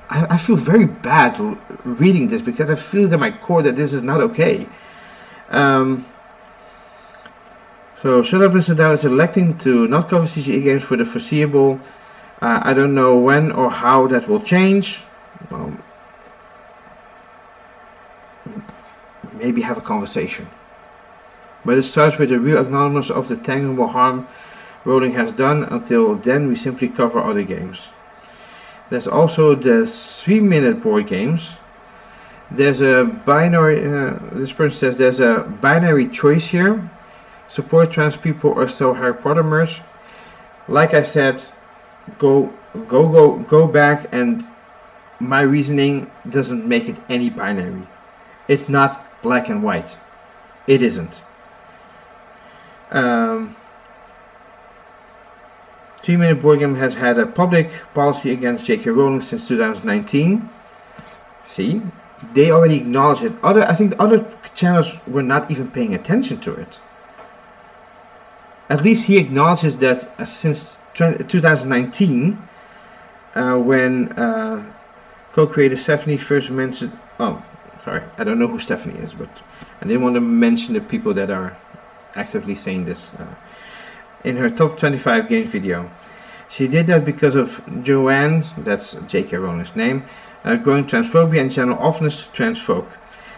I feel very bad reading this, because I feel at my core that this is not okay. So Shut Up and Sit Down is electing to not cover CGE games for the foreseeable. I don't know when or how that will change. Maybe have a conversation. But it starts with a real acknowledgement of the tangible harm Rowling has done. Until then, we simply cover other games. There's also the 3-minute board games. There's a binary, this person says there's a binary choice here. Support trans people or sell Harry Potter merch. Like I said, go back, and my reasoning doesn't make it any binary. It's not black and white. It isn't. 3-minute board game has had a public policy against J.K. Rowling since 2019. See, they already acknowledged it. I think other channels were not even paying attention to it. At least he acknowledges that since 2019, when co-creator Stephanie first mentioned, sorry, I don't know who Stephanie is, but I didn't want to mention the people that are actively saying this. In her top 25 game video, she did that because of Joanne's, that's J.K. Rowling's name, growing transphobia and general offense to trans folk.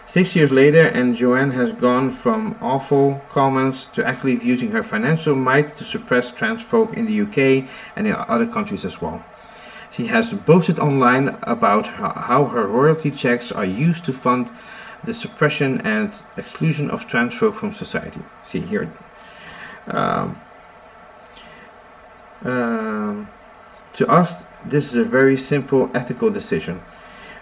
6 years later, and Joanne has gone from awful comments to actively using her financial might to suppress trans folk in the UK and in other countries as well. She has boasted online about how her royalty checks are used to fund the suppression and exclusion of trans folk from society. See here. To us, this is a very simple ethical decision.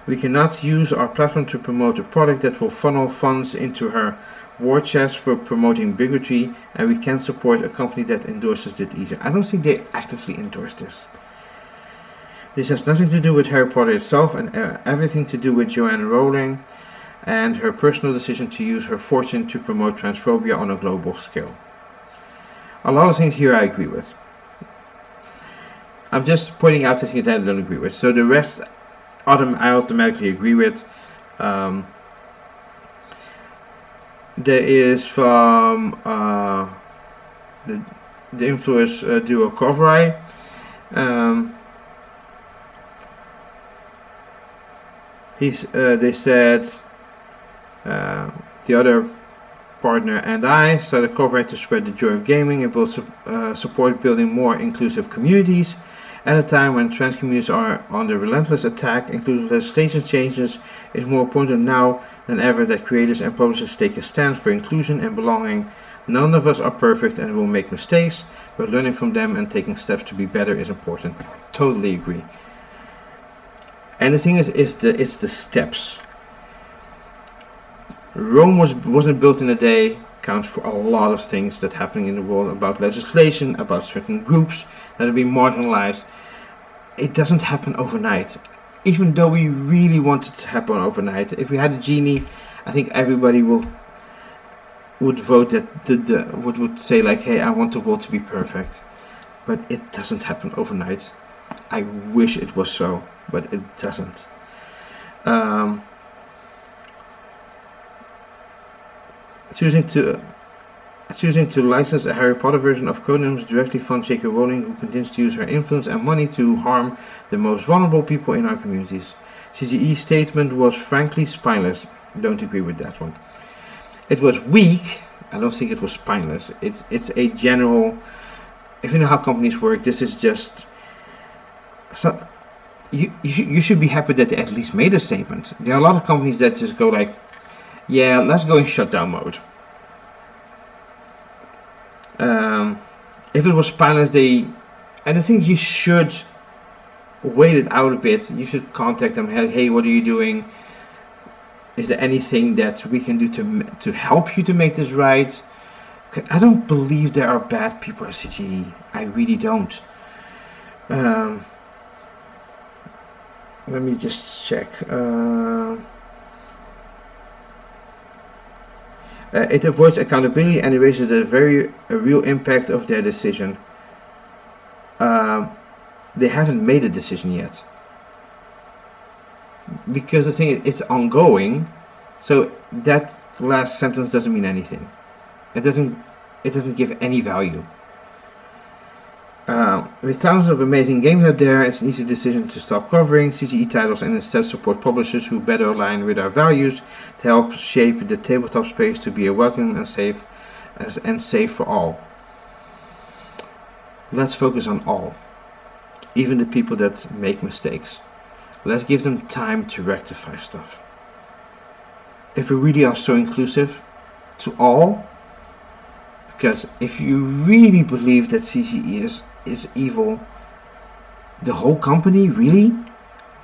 We cannot use our platform to promote a product that will funnel funds into her war chest for promoting bigotry, and we can't support a company that endorses it either. I don't think they actively endorse this. This has nothing to do with Harry Potter itself and everything to do with Joanne Rowling and her personal decision to use her fortune to promote transphobia on a global scale. A lot of things here I agree with. I'm just pointing out the things that I don't agree with. So the rest I automatically agree with. There is from the influence duo Kovrai. They said the other partner and I started Kovrai to spread the joy of gaming and will support building more inclusive communities. At a time when trans communities are under relentless attack, including legislation changes, it is more important now than ever that creators and publishers take a stand for inclusion and belonging. None of us are perfect and will make mistakes, but learning from them and taking steps to be better is important. Totally agree. And the thing is it's the steps. Rome wasn't built in a day. Counts for a lot of things that are happening in the world, about legislation, about certain groups that are being marginalized. It doesn't happen overnight, even though we really want it to happen overnight. If we had a genie, I think everybody would vote that would say like, hey, I want the world to be perfect. But it doesn't happen overnight. I wish it was so, but it doesn't. Choosing to license a Harry Potter version of Codenames directly funds J.K. Rowling, who continues to use her influence and money to harm the most vulnerable people in our communities. CGE's statement was frankly spineless. Don't agree with that one. It was weak. I don't think it was spineless. It's a general. If you know how companies work, this is just. So you should be happy that they at least made a statement. There are a lot of companies that just go like, yeah, let's go in shutdown mode. If it was spineless, and I think you should wait it out a bit. You should contact them. Hey, what are you doing? Is there anything that we can do to help you to make this right? I don't believe there are bad people at CGE. I really don't. Let me just check. It avoids accountability and erases the very real impact of their decision. They haven't made a decision yet. Because the thing is, it's ongoing, so that last sentence doesn't mean anything. It doesn't give any value. With thousands of amazing games out there, it's an easy decision to stop covering CGE titles and instead support publishers who better align with our values to help shape the tabletop space to be a welcoming and safe for all. Let's focus on all, even the people that make mistakes. Let's give them time to rectify stuff. If we really are so inclusive to all, because if you really believe that CGE is evil, the whole company, really?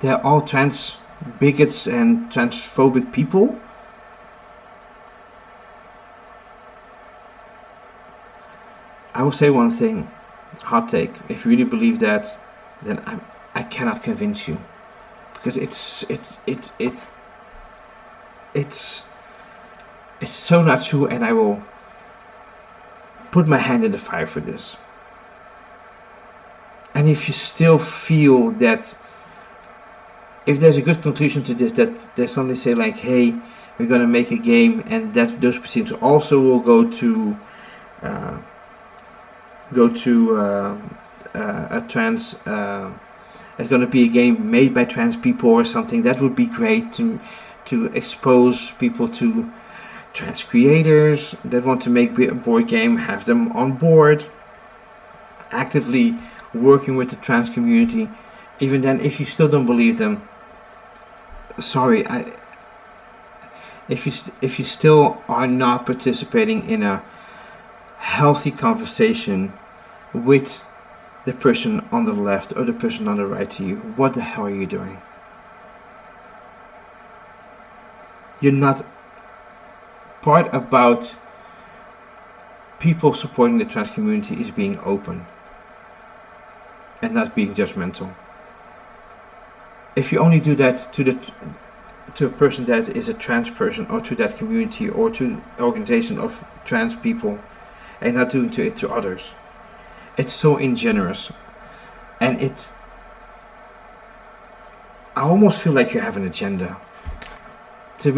They're all trans bigots and transphobic people? I will say one thing, hot take. If you really believe that, then I cannot convince you, because it's so not true, and I will put my hand in the fire for this. And if you still feel that, if there's a good conclusion to this, that they suddenly say like, hey, we're gonna make a game, and that those proceeds also will go to a trans. It's gonna be a game made by trans people or something. That would be great to expose people to trans creators that want to make a board game, have them on board, actively working with the trans community. Even then, if you still don't believe them, sorry, if you still are not participating in a healthy conversation with the person on the left or the person on the right to you, what the hell are you doing? You're not part about people supporting the trans community is being open and not being judgmental. If you only do that to a person that is a trans person, or to that community, or to an organization of trans people, and not doing it to others, it's so ingenuous, and I almost feel like you have an agenda to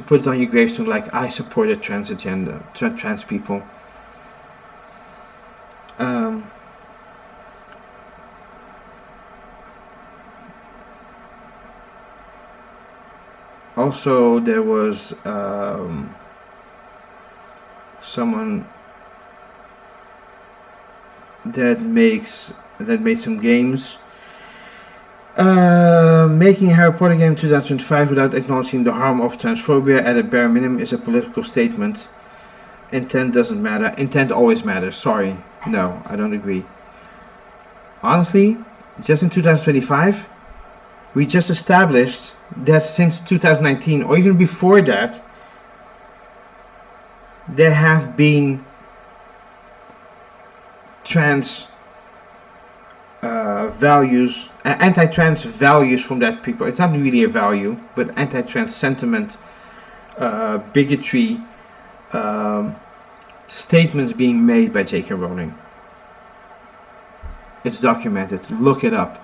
put it on your gravestone, like, I support a trans agenda, trans people. Also, there was someone that made some games, making a Harry Potter game in 2005 without acknowledging the harm of transphobia at a bare minimum is a political statement. Intent doesn't matter. Intent always matters. Sorry. No, I don't agree. Honestly, just in 2025, we just established that since 2019, or even before that, there have been trans values, anti-trans values from that people. It's not really a value, but anti-trans sentiment, bigotry, statements being made by J.K. Rowling. It's documented. Look it up.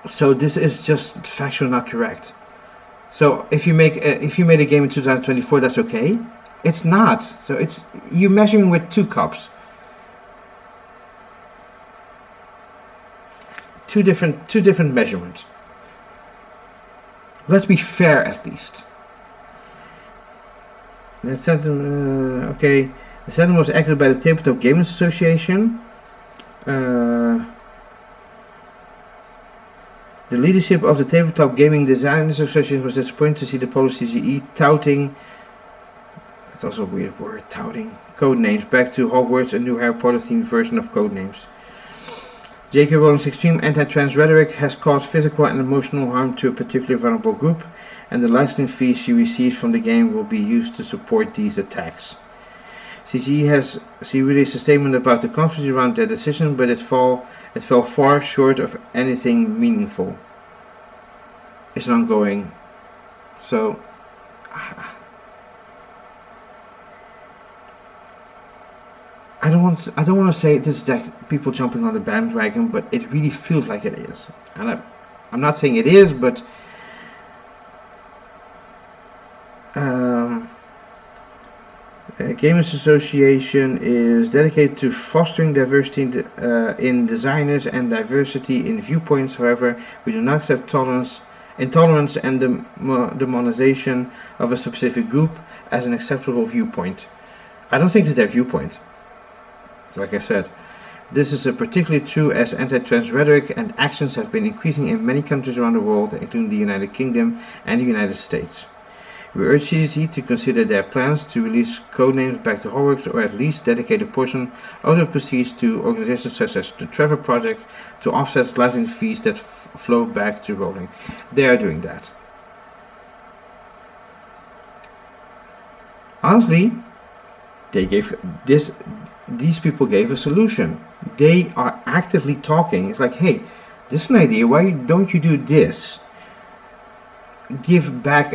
So this is just factually not correct. So if you made a game in 2024, that's okay. It's not. So you're measuring with 2 cups. Two different measurements. Let's be fair, at least. That sentiment, okay. The sentiment was acted by the Tabletop Gamers Association. The leadership of the Tabletop Gaming Designers Association was disappointed to see the Polish CGE touting, that's also a weird word, touting, codenames back to Hogwarts, a new Harry Potter themed version of codenames. J.K. Rowling's extreme anti-trans rhetoric has caused physical and emotional harm to a particularly vulnerable group, and the licensing fees she receives from the game will be used to support these attacks. CGE released a statement about the controversy around their decision, but it fell far short of anything meaningful. It's ongoing. So I don't want to say this is like people jumping on the bandwagon, but it really feels like it is. And I'm not saying it is, but Gamers Association is dedicated to fostering diversity in designers and diversity in viewpoints. However, we do not accept intolerance and the demonization of a specific group as an acceptable viewpoint. I don't think it's their viewpoint. Like I said, this is particularly true as anti-trans rhetoric and actions have been increasing in many countries around the world, including the United Kingdom and the United States. We urge CGE to consider their plans to release codenames back to Hogwarts, or at least dedicate a portion of the proceeds to organizations such as the Trevor Project to offset licensing fees that flow back to Rowling. They are doing that. Honestly, these people gave a solution. They are actively talking. It's like, hey, this is an idea. Why don't you do this? Give back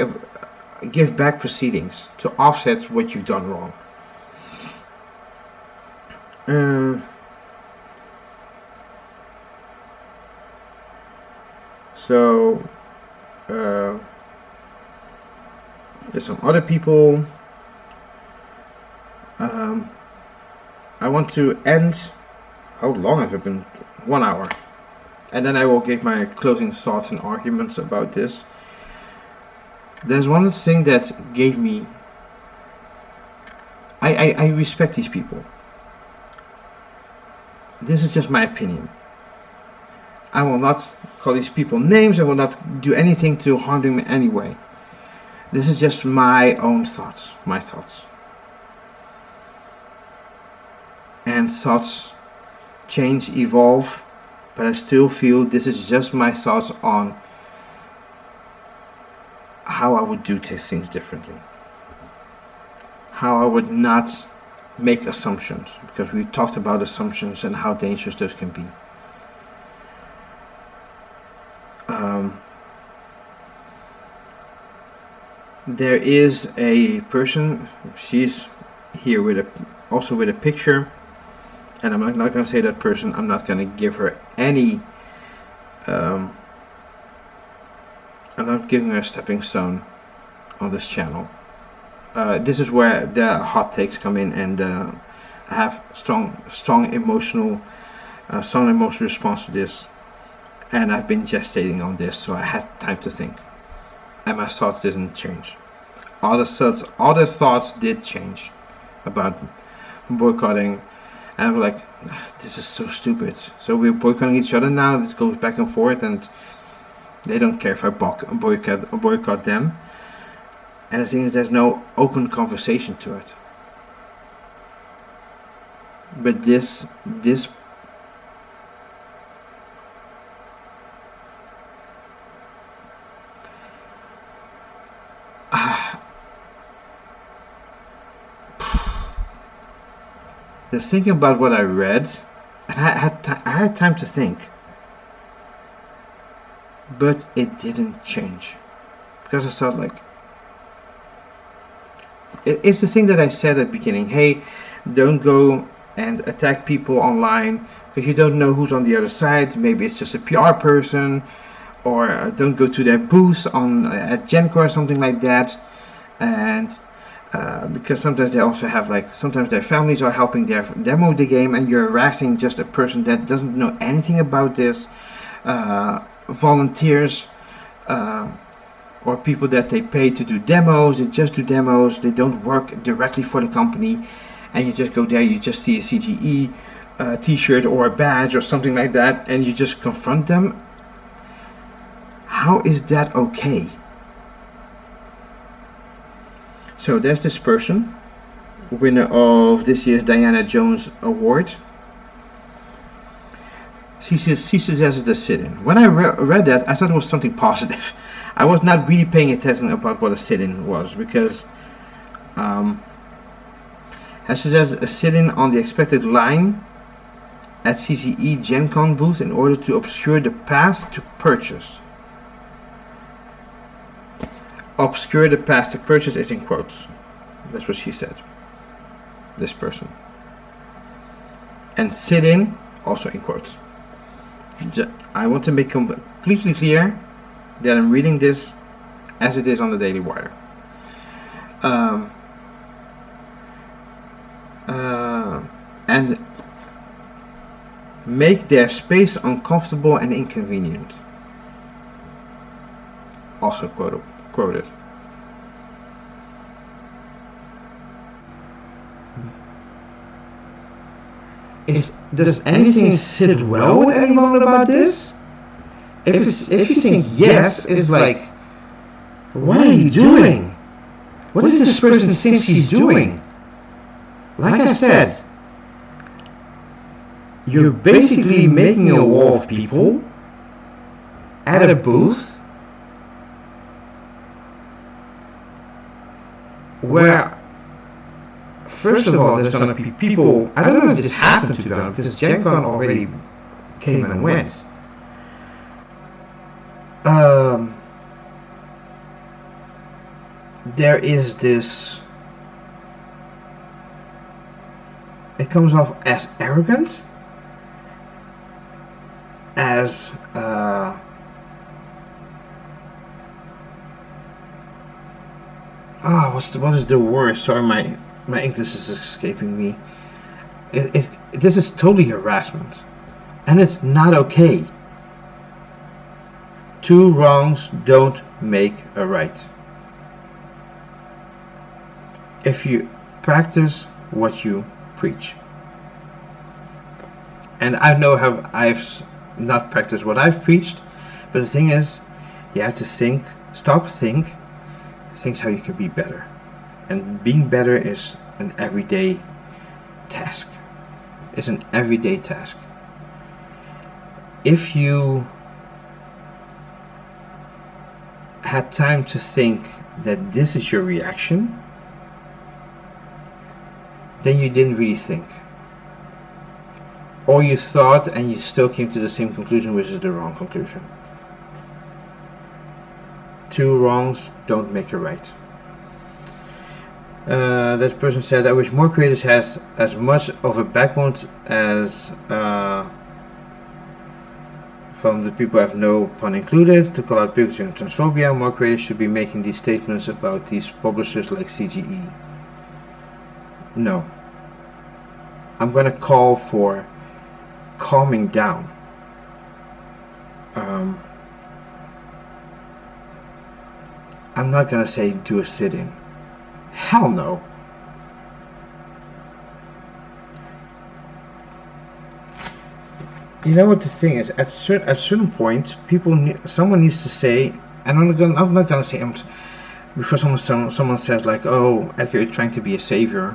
proceedings to offset what you've done wrong. So there's some other people. I want to end. How long have I been? 1 hour. and then I will give my closing thoughts and arguments about this. There's one thing that gave me. I respect these people. This is just my opinion. I will not call these people names. I will not do anything to harm them in any way. This is just my own thoughts, my thoughts. And thoughts change, evolve, but I still feel this is just my thoughts on how I would do things differently. How I would not make assumptions, because we talked about assumptions and how dangerous those can be. There is a person, she's here with also with a picture, and I'm not going to say that person. I'm not going to give her any. I'm not giving her a stepping stone on this channel. This is where the hot takes come in, and I have strong emotional response to this, and I've been gestating on this, so I had time to think, and my thoughts didn't change. Other thoughts did change about boycotting, and I was like, this is so stupid. So we're boycotting each other now. This goes back and forth, and they don't care if I boycott them. And the thing is, there's no open conversation to it. But this just thinking about what I read, and I had time to think, but it didn't change, because I thought, like, it's the thing that I said at the beginning. Hey, don't go and attack people online, because you don't know who's on the other side. Maybe it's just a PR person, or don't go to their booth at Gen Con or something like that. And because sometimes they also have, like, sometimes their families are helping their demo the game, and you're harassing just a person that doesn't know anything about this. Volunteers or people that they pay to do demos, they just do demos, they don't work directly for the company, and you just go there, you just see a CGE t-shirt or a badge or something like that, and you just confront them. How is that okay? So there's this person, winner of this year's Diana Jones Award. She suggested a sit-in. When I read that, I thought it was something positive. I was not really paying attention about what a sit-in was, because I suggested a sit-in on the expected line at CGE Gen Con booth in order to obscure the path to purchase. Obscure the path to purchase is in quotes. That's what she said. This person. And sit-in, also in quotes. I want to make completely clear that I'm reading this as it is on the Daily Wire. And make their space uncomfortable and inconvenient. Also quoted. Does anything sit well with anyone about this? If you think yes, it's like, what are you doing? What does this person think she's doing? Like I said, you're basically making a wall of people at a booth where, first of all, there's going to be people. I don't know if this happened to them, because Gen Con already came and went. There is this. It comes off as arrogant, as what is the word? Sorry, my English is escaping me. This is totally harassment, and it's not okay. Two wrongs don't make a right. If you practice what you preach. And I know how I've not practiced what I've preached, but the thing is, you have to think, think how you can be better. And being better is an everyday task. It's an everyday task. If you had time to think that this is your reaction, then you didn't really think. Or you thought and you still came to the same conclusion, which is the wrong conclusion. Two wrongs don't make a right. This person said, I wish more creators has as much of a backbone as from the people have no pun included to call out bigotry and transphobia. More creators should be making these statements about these publishers like CGE. No. I'm gonna call for calming down. I'm not gonna say do a sit-in. Hell no. You know what the thing is? At certain point, someone needs to say, and I'm not gonna say before someone says like, "Oh, Edgar, you're trying to be a savior."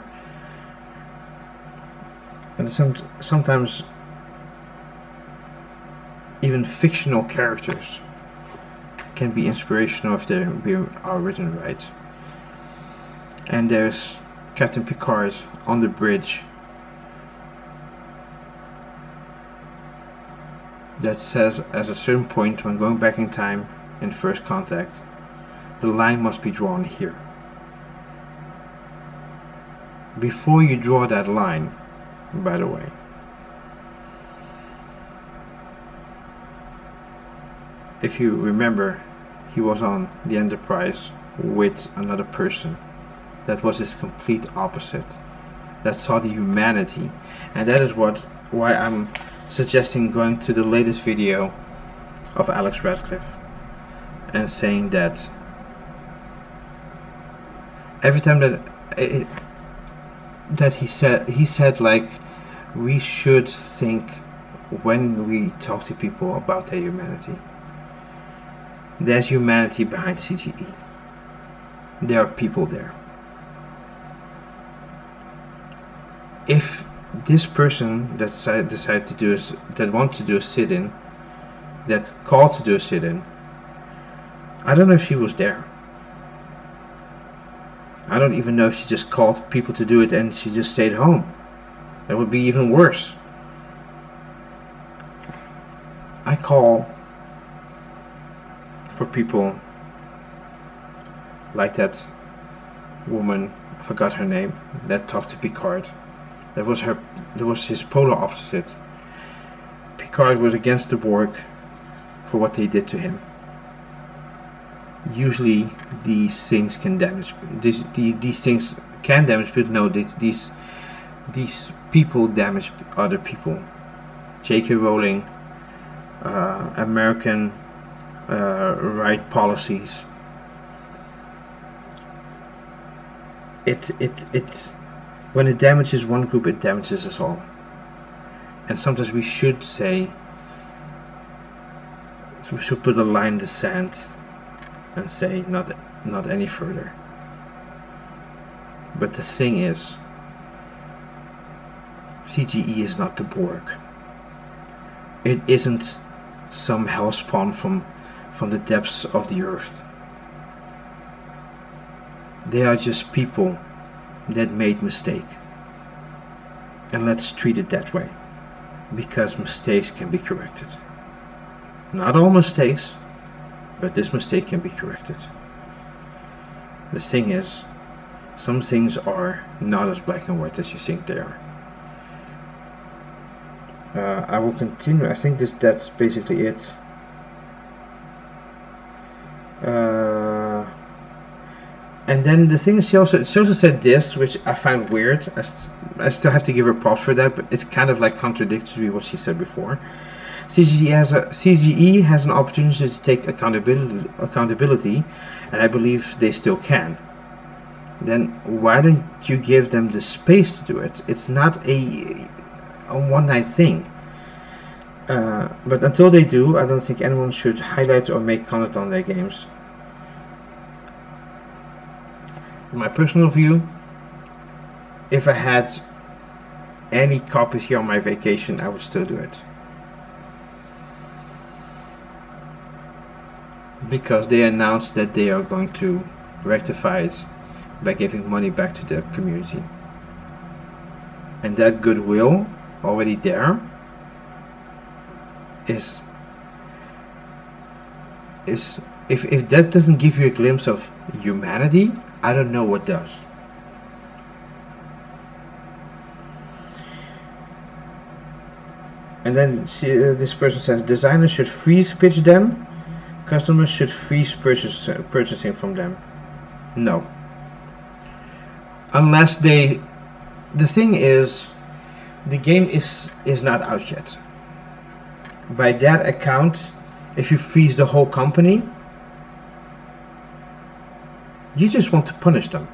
And sometimes even fictional characters can be inspirational if they are written right. And there's Captain Picard on the bridge that says, at a certain point when going back in time in First Contact, the line must be drawn here. Before you draw that line, by the way, if you remember, he was on the Enterprise with another person that was his complete opposite, that saw the humanity, and that is why I'm suggesting going to the latest video of Alex Radcliffe and saying that every time that he said like, we should think when we talk to people about their humanity. There's humanity behind CGE. There are people there. If this person that decided to do that want to do a sit-in, that called to do a sit-in, I don't know if she was there. I don't even know if she just called people to do it and she just stayed home. That would be even worse. I call for people like that woman, I forgot her name, that talked to Picard. That was his polar opposite. Picard was against the Borg for what they did to him. Usually these things can damage. These things can damage, but no, these people damage other people. J.K. Rowling, American right policies. It when it damages one group, it damages us all. And sometimes we should say, so we should put a line in the sand and say not any further. But the thing is, CGE is not the Borg. It isn't some hellspawn from the depths of the earth. They are just people that made mistake. And let's treat it that way, because mistakes can be corrected. Not all mistakes, but this mistake can be corrected. The thing is, some things are not as black and white as you think they are. I will continue. I think that's basically it. And then the thing is, she also said this, which I find weird. I still have to give her props for that, but it's kind of like contradictory what she said before. CGE has an opportunity to take accountability, and I believe they still can. Then why don't you give them the space to do it? It's not a one night thing. But until they do, I don't think anyone should highlight or make comment on their games. In my personal view, if I had any copies here on my vacation, I would still do it. Because they announced that they are going to rectify it by giving money back to the community. And that goodwill already there is if that doesn't give you a glimpse of humanity, I don't know what does. And then this person says designers should freeze pitch them, customers should freeze purchasing from them. No. Unless the thing is, the game is not out yet. By that account, if you freeze the whole company, you just want to punish them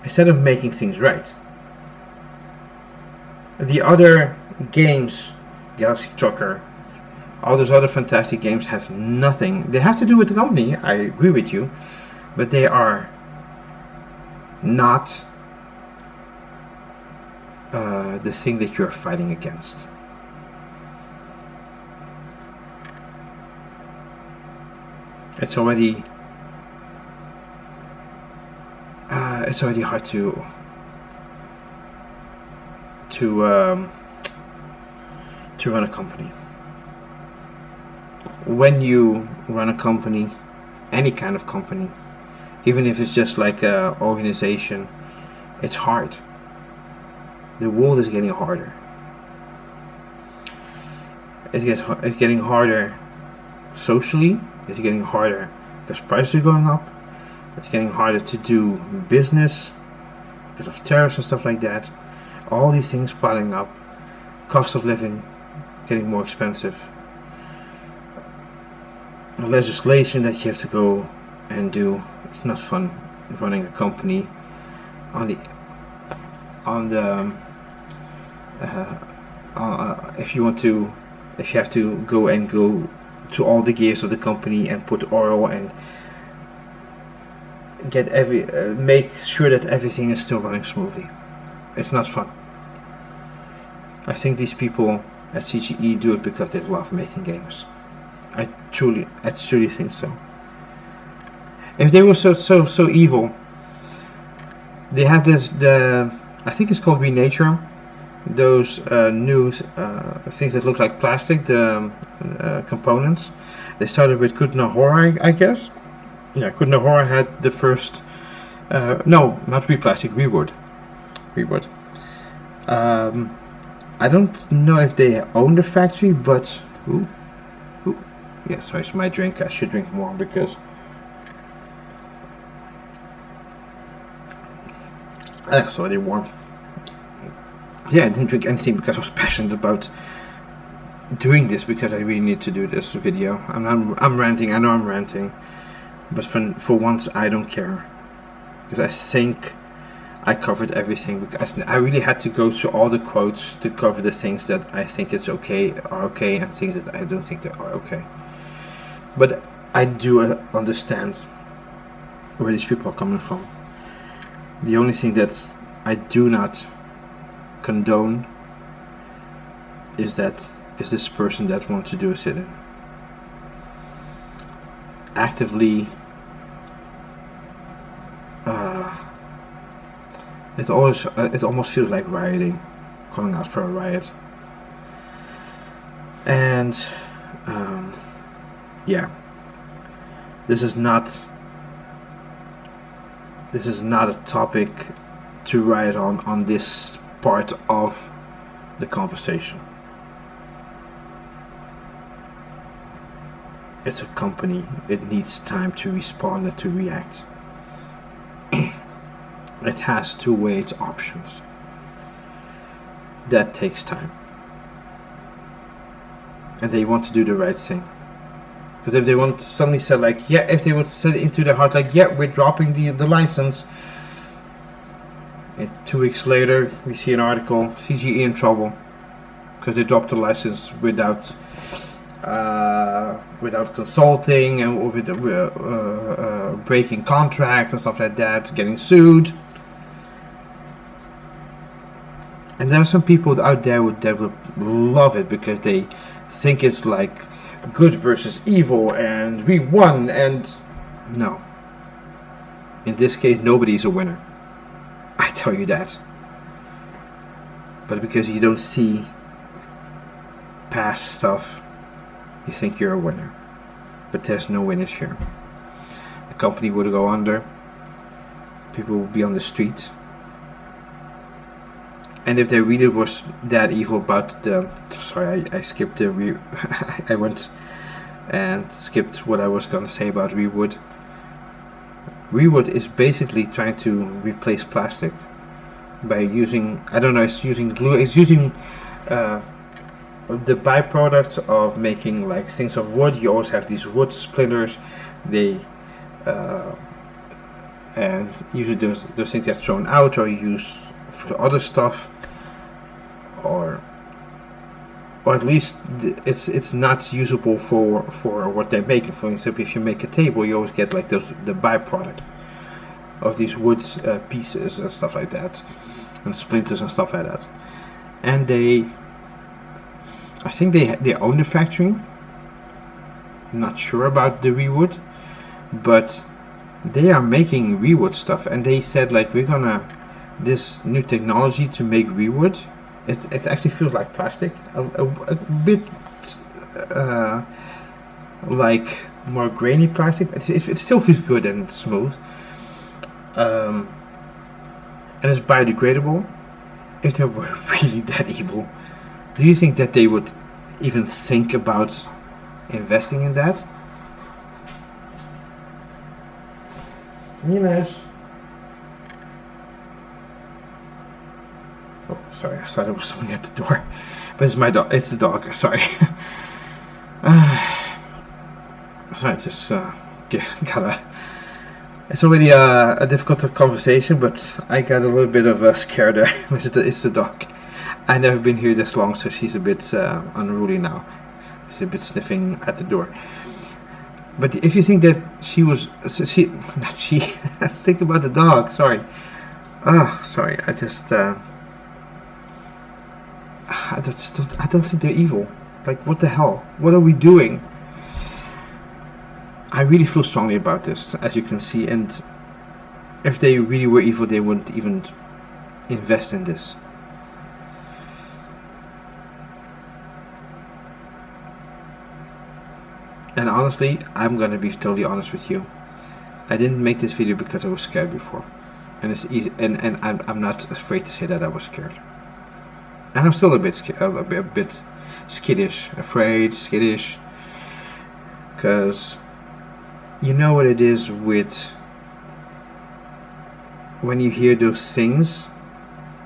instead of making things right. The other games, Galaxy Trucker, all those other fantastic games have nothing. They have to do with the company, I agree with you, but they are not the thing that you're fighting against. It's already hard to run a company. When you run a company, any kind of company, even if it's just like an organization, it's hard. The world is getting harder. It's getting harder socially. It's getting harder because prices are going up. It's getting harder to do business because of tariffs and stuff like that. All these things piling up. Cost of living getting more expensive. Legislation that you have to go and do. It's not fun running a company if you have to go to all the gears of the company and put oil and get make sure that everything is still running smoothly. It's not fun. I think these people at CGE do it because they love making games. I truly think so. If they were so evil, they have I think it's called Renature, those new things that look like plastic, the components. They started with Kutna I guess. Yeah, Kutna had the first. No, not Replastic, Rewood. I don't know if they own the factory, but yeah, sorry, it's my drink. I should drink more because it's already warm. Yeah, I didn't drink anything because I was passionate about doing this, because I really need to do this video. I'm ranting. I know I'm ranting, but for once I don't care, because I think I covered everything, because I really had to go through all the quotes to cover the things that I think are okay, and things that I don't think that are okay. But I do understand where these people are coming from. The only thing that I do not condone is this person that wants to do a sit-in. Actively it almost feels like rioting, calling out for a riot. And yeah, this is not a topic to riot on this part of the conversation. It's a company. It needs time to respond and to react. It has to weigh its options. That takes time. and they want to do the right thing. Because if they want to suddenly say like, yeah, if they would set it into their heart like, yeah, we're dropping the license, and 2 weeks later we see an article, CGE in trouble because they dropped the license without consulting, and with breaking contracts and stuff like that, getting sued. And there are some people out there that would love it because they think it's like good versus evil and we won, and no. In this case, nobody is a winner. I tell you that. But because you don't see past stuff, you think you're a winner. But there's no winners here. The company would go under. People would be on the street. And if they really was that evil about the... Sorry, I skipped the... I went and skipped what I was going to say about rewood. Rewood is basically trying to replace plastic by using... I don't know, it's using glue. It's using the byproducts of making like things of wood. You always have these wood splinters. They... and usually those things get thrown out or used for other stuff, or at least it's not usable for what they're making. For example, if you make a table, you always get like the byproduct of these wood pieces and stuff like that, and splinters and stuff like that. And I think they own the factory. I'm not sure about the rewood, but they are making rewood stuff, and they said like, we're gonna this new technology to make rewood. It actually feels like plastic, a bit like more grainy plastic. It still feels good and smooth, and it's biodegradable. If they were really that evil, do you think that they would even think about investing in that? Yes. Oh, sorry, I thought there was something at the door. But it's my dog. It's the dog, sorry. I just gotta... It's already a difficult conversation, but I got a little bit of a scare there. It's the dog. I've never been here this long, so she's a bit unruly now. She's a bit sniffing at the door. But if you think that think about the dog, sorry. Sorry, I don't think they're evil. Like, what the hell? What are we doing? I really feel strongly about this, as you can see, and if they really were evil, they wouldn't even invest in this. And honestly, I'm gonna be totally honest with you. I didn't make this video because I was scared before, and it's easy. And I'm not afraid to say that I was scared. And I'm still a bit scared, a bit skittish, afraid, skittish, because you know what it is with when you hear those things.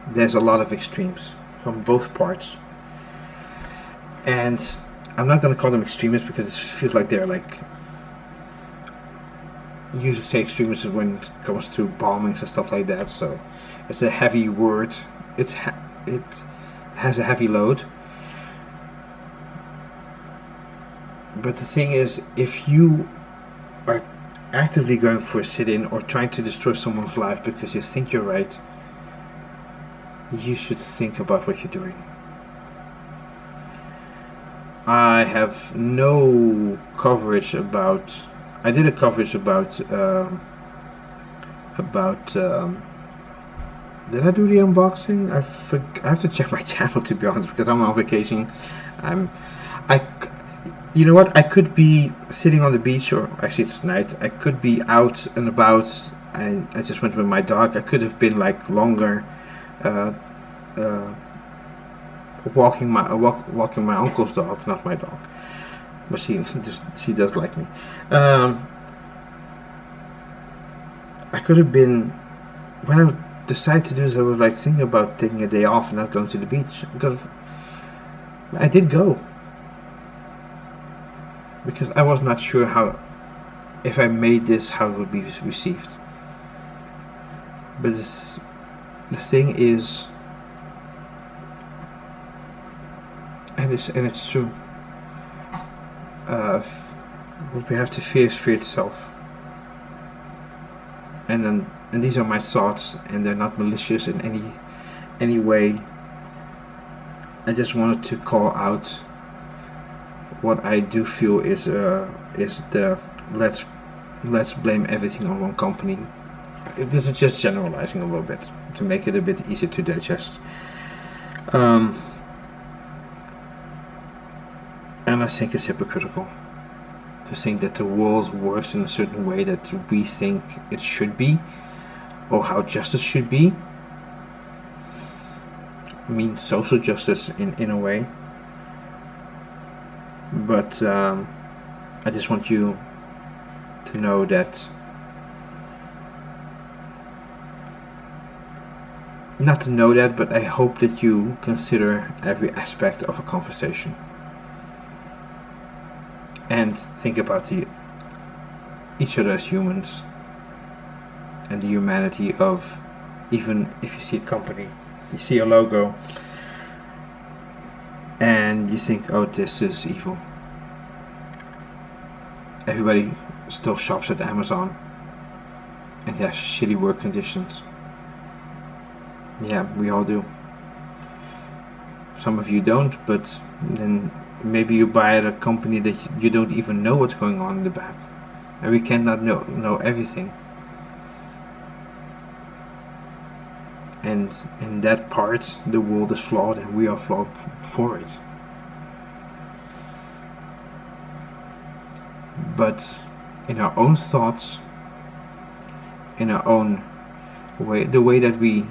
There's a lot of extremes from both parts, and I'm not going to call them extremists because it feels like they're like, you usually say extremists when it comes to bombings and stuff like that, so it's a heavy word. It has a heavy load. But the thing is, if you are actively going for a sit-in or trying to destroy someone's life because you think you're right, you should think about what you're doing. I have no coverage about... I did a coverage about... did I do the unboxing? I have to check my channel, to be honest, because I'm on vacation. You know what? I could be sitting on the beach, or actually it's night. I could be out and about. I just went with my dog. I could have been like longer, walking my uncle's dog, not my dog, but she does like me. I could have been, when I decided to do this, I was like thinking about taking a day off and not going to the beach. I did go. because I was not sure how, if I made this, how it would be received. But the thing is, and it's true. What we have to fear is fear itself. And these are my thoughts, and they're not malicious in any way. I just wanted to call out what I do feel is the let's blame everything on one company. This is just generalizing a little bit to make it a bit easier to digest. And I think it's hypocritical to think that the world works in a certain way that we think it should be, or how justice should be. I mean, social justice in a way. But I just want you to know that, not to know that, but I hope that you consider every aspect of a conversation and think about each other as humans, and the humanity of, even if you see a company, you see a logo, and you think, oh, this is evil. Everybody still shops at Amazon and has shitty work conditions. Yeah, we all do. Some of you don't, but then maybe you buy at a company that you don't even know what's going on in the back, and we cannot know everything. And in that part, the world is flawed, and we are flawed for it. But in our own thoughts, in our own way, the way that we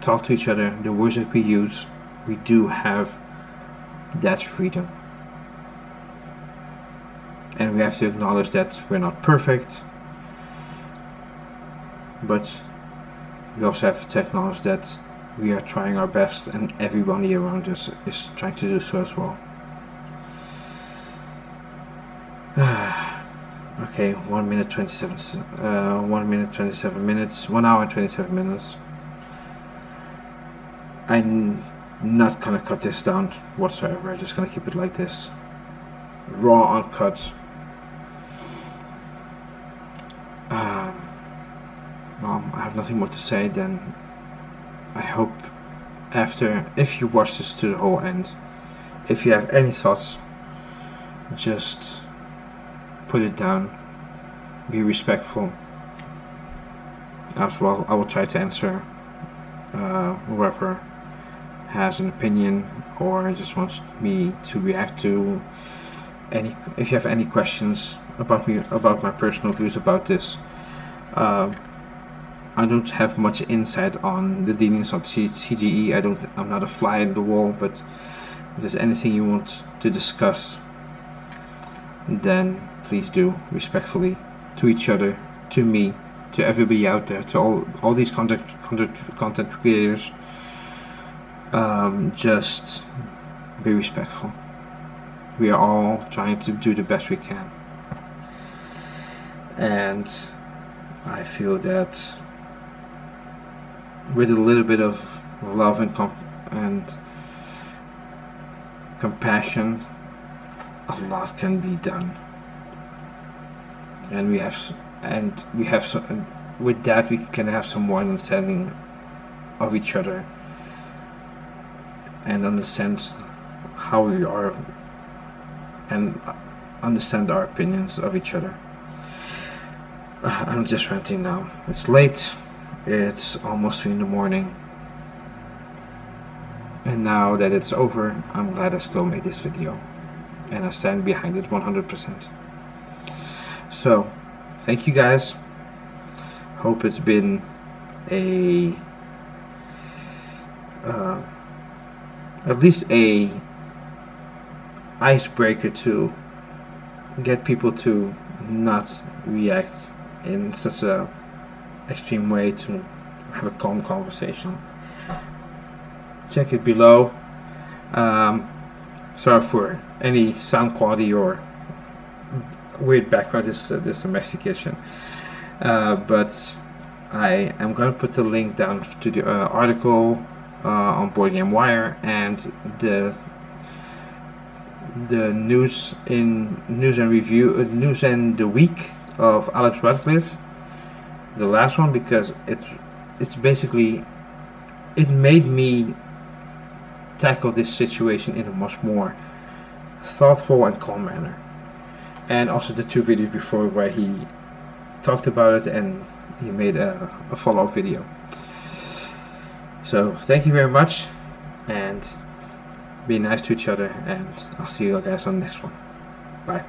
talk to each other, the words that we use, we do have that freedom. And we have to acknowledge that we're not perfect, but we also have to acknowledge that we are trying our best, and everybody around us is trying to do so as well. Okay, 1 minute 27 minutes, 1 hour and 27 minutes. I'm not gonna cut this down whatsoever. I'm just gonna keep it like this, raw, uncut. I have nothing more to say. Then I hope if you watch this to the whole end, if you have any thoughts, just put it down. Be respectful. As well, I will try to answer whoever has an opinion or just wants me to react to any. If you have any questions about me, about my personal views about this, I don't have much insight on the dealings of CGE. I'm not a fly in the wall, but if there's anything you want to discuss, then please do, respectfully, to each other, to me, to everybody out there, to all these content creators. Just be respectful. We are all trying to do the best we can, and I feel that with a little bit of love and compassion, a lot can be done. And with that we can have some more understanding of each other and understand how we are, and understand our opinions of each other. I'm just ranting now. It's late. It's almost 3 in the morning. And now that it's over, I'm glad I still made this video. And I stand behind it 100%. So, thank you guys. Hope it's been a at least a icebreaker to get people to not react in such a extreme way, to have a calm conversation. Check it below. Sorry for any sound quality or weird background, this domestication. But I am gonna put the link down to the article on Board Game Wire and the news and the week of Alex Radcliffe, the last one, because it's basically, it made me tackle this situation in a much more thoughtful and calm manner. And also the 2 videos before where he talked about it and he made a follow-up video. So thank you very much, and be nice to each other, and I'll see you guys on the next one. Bye.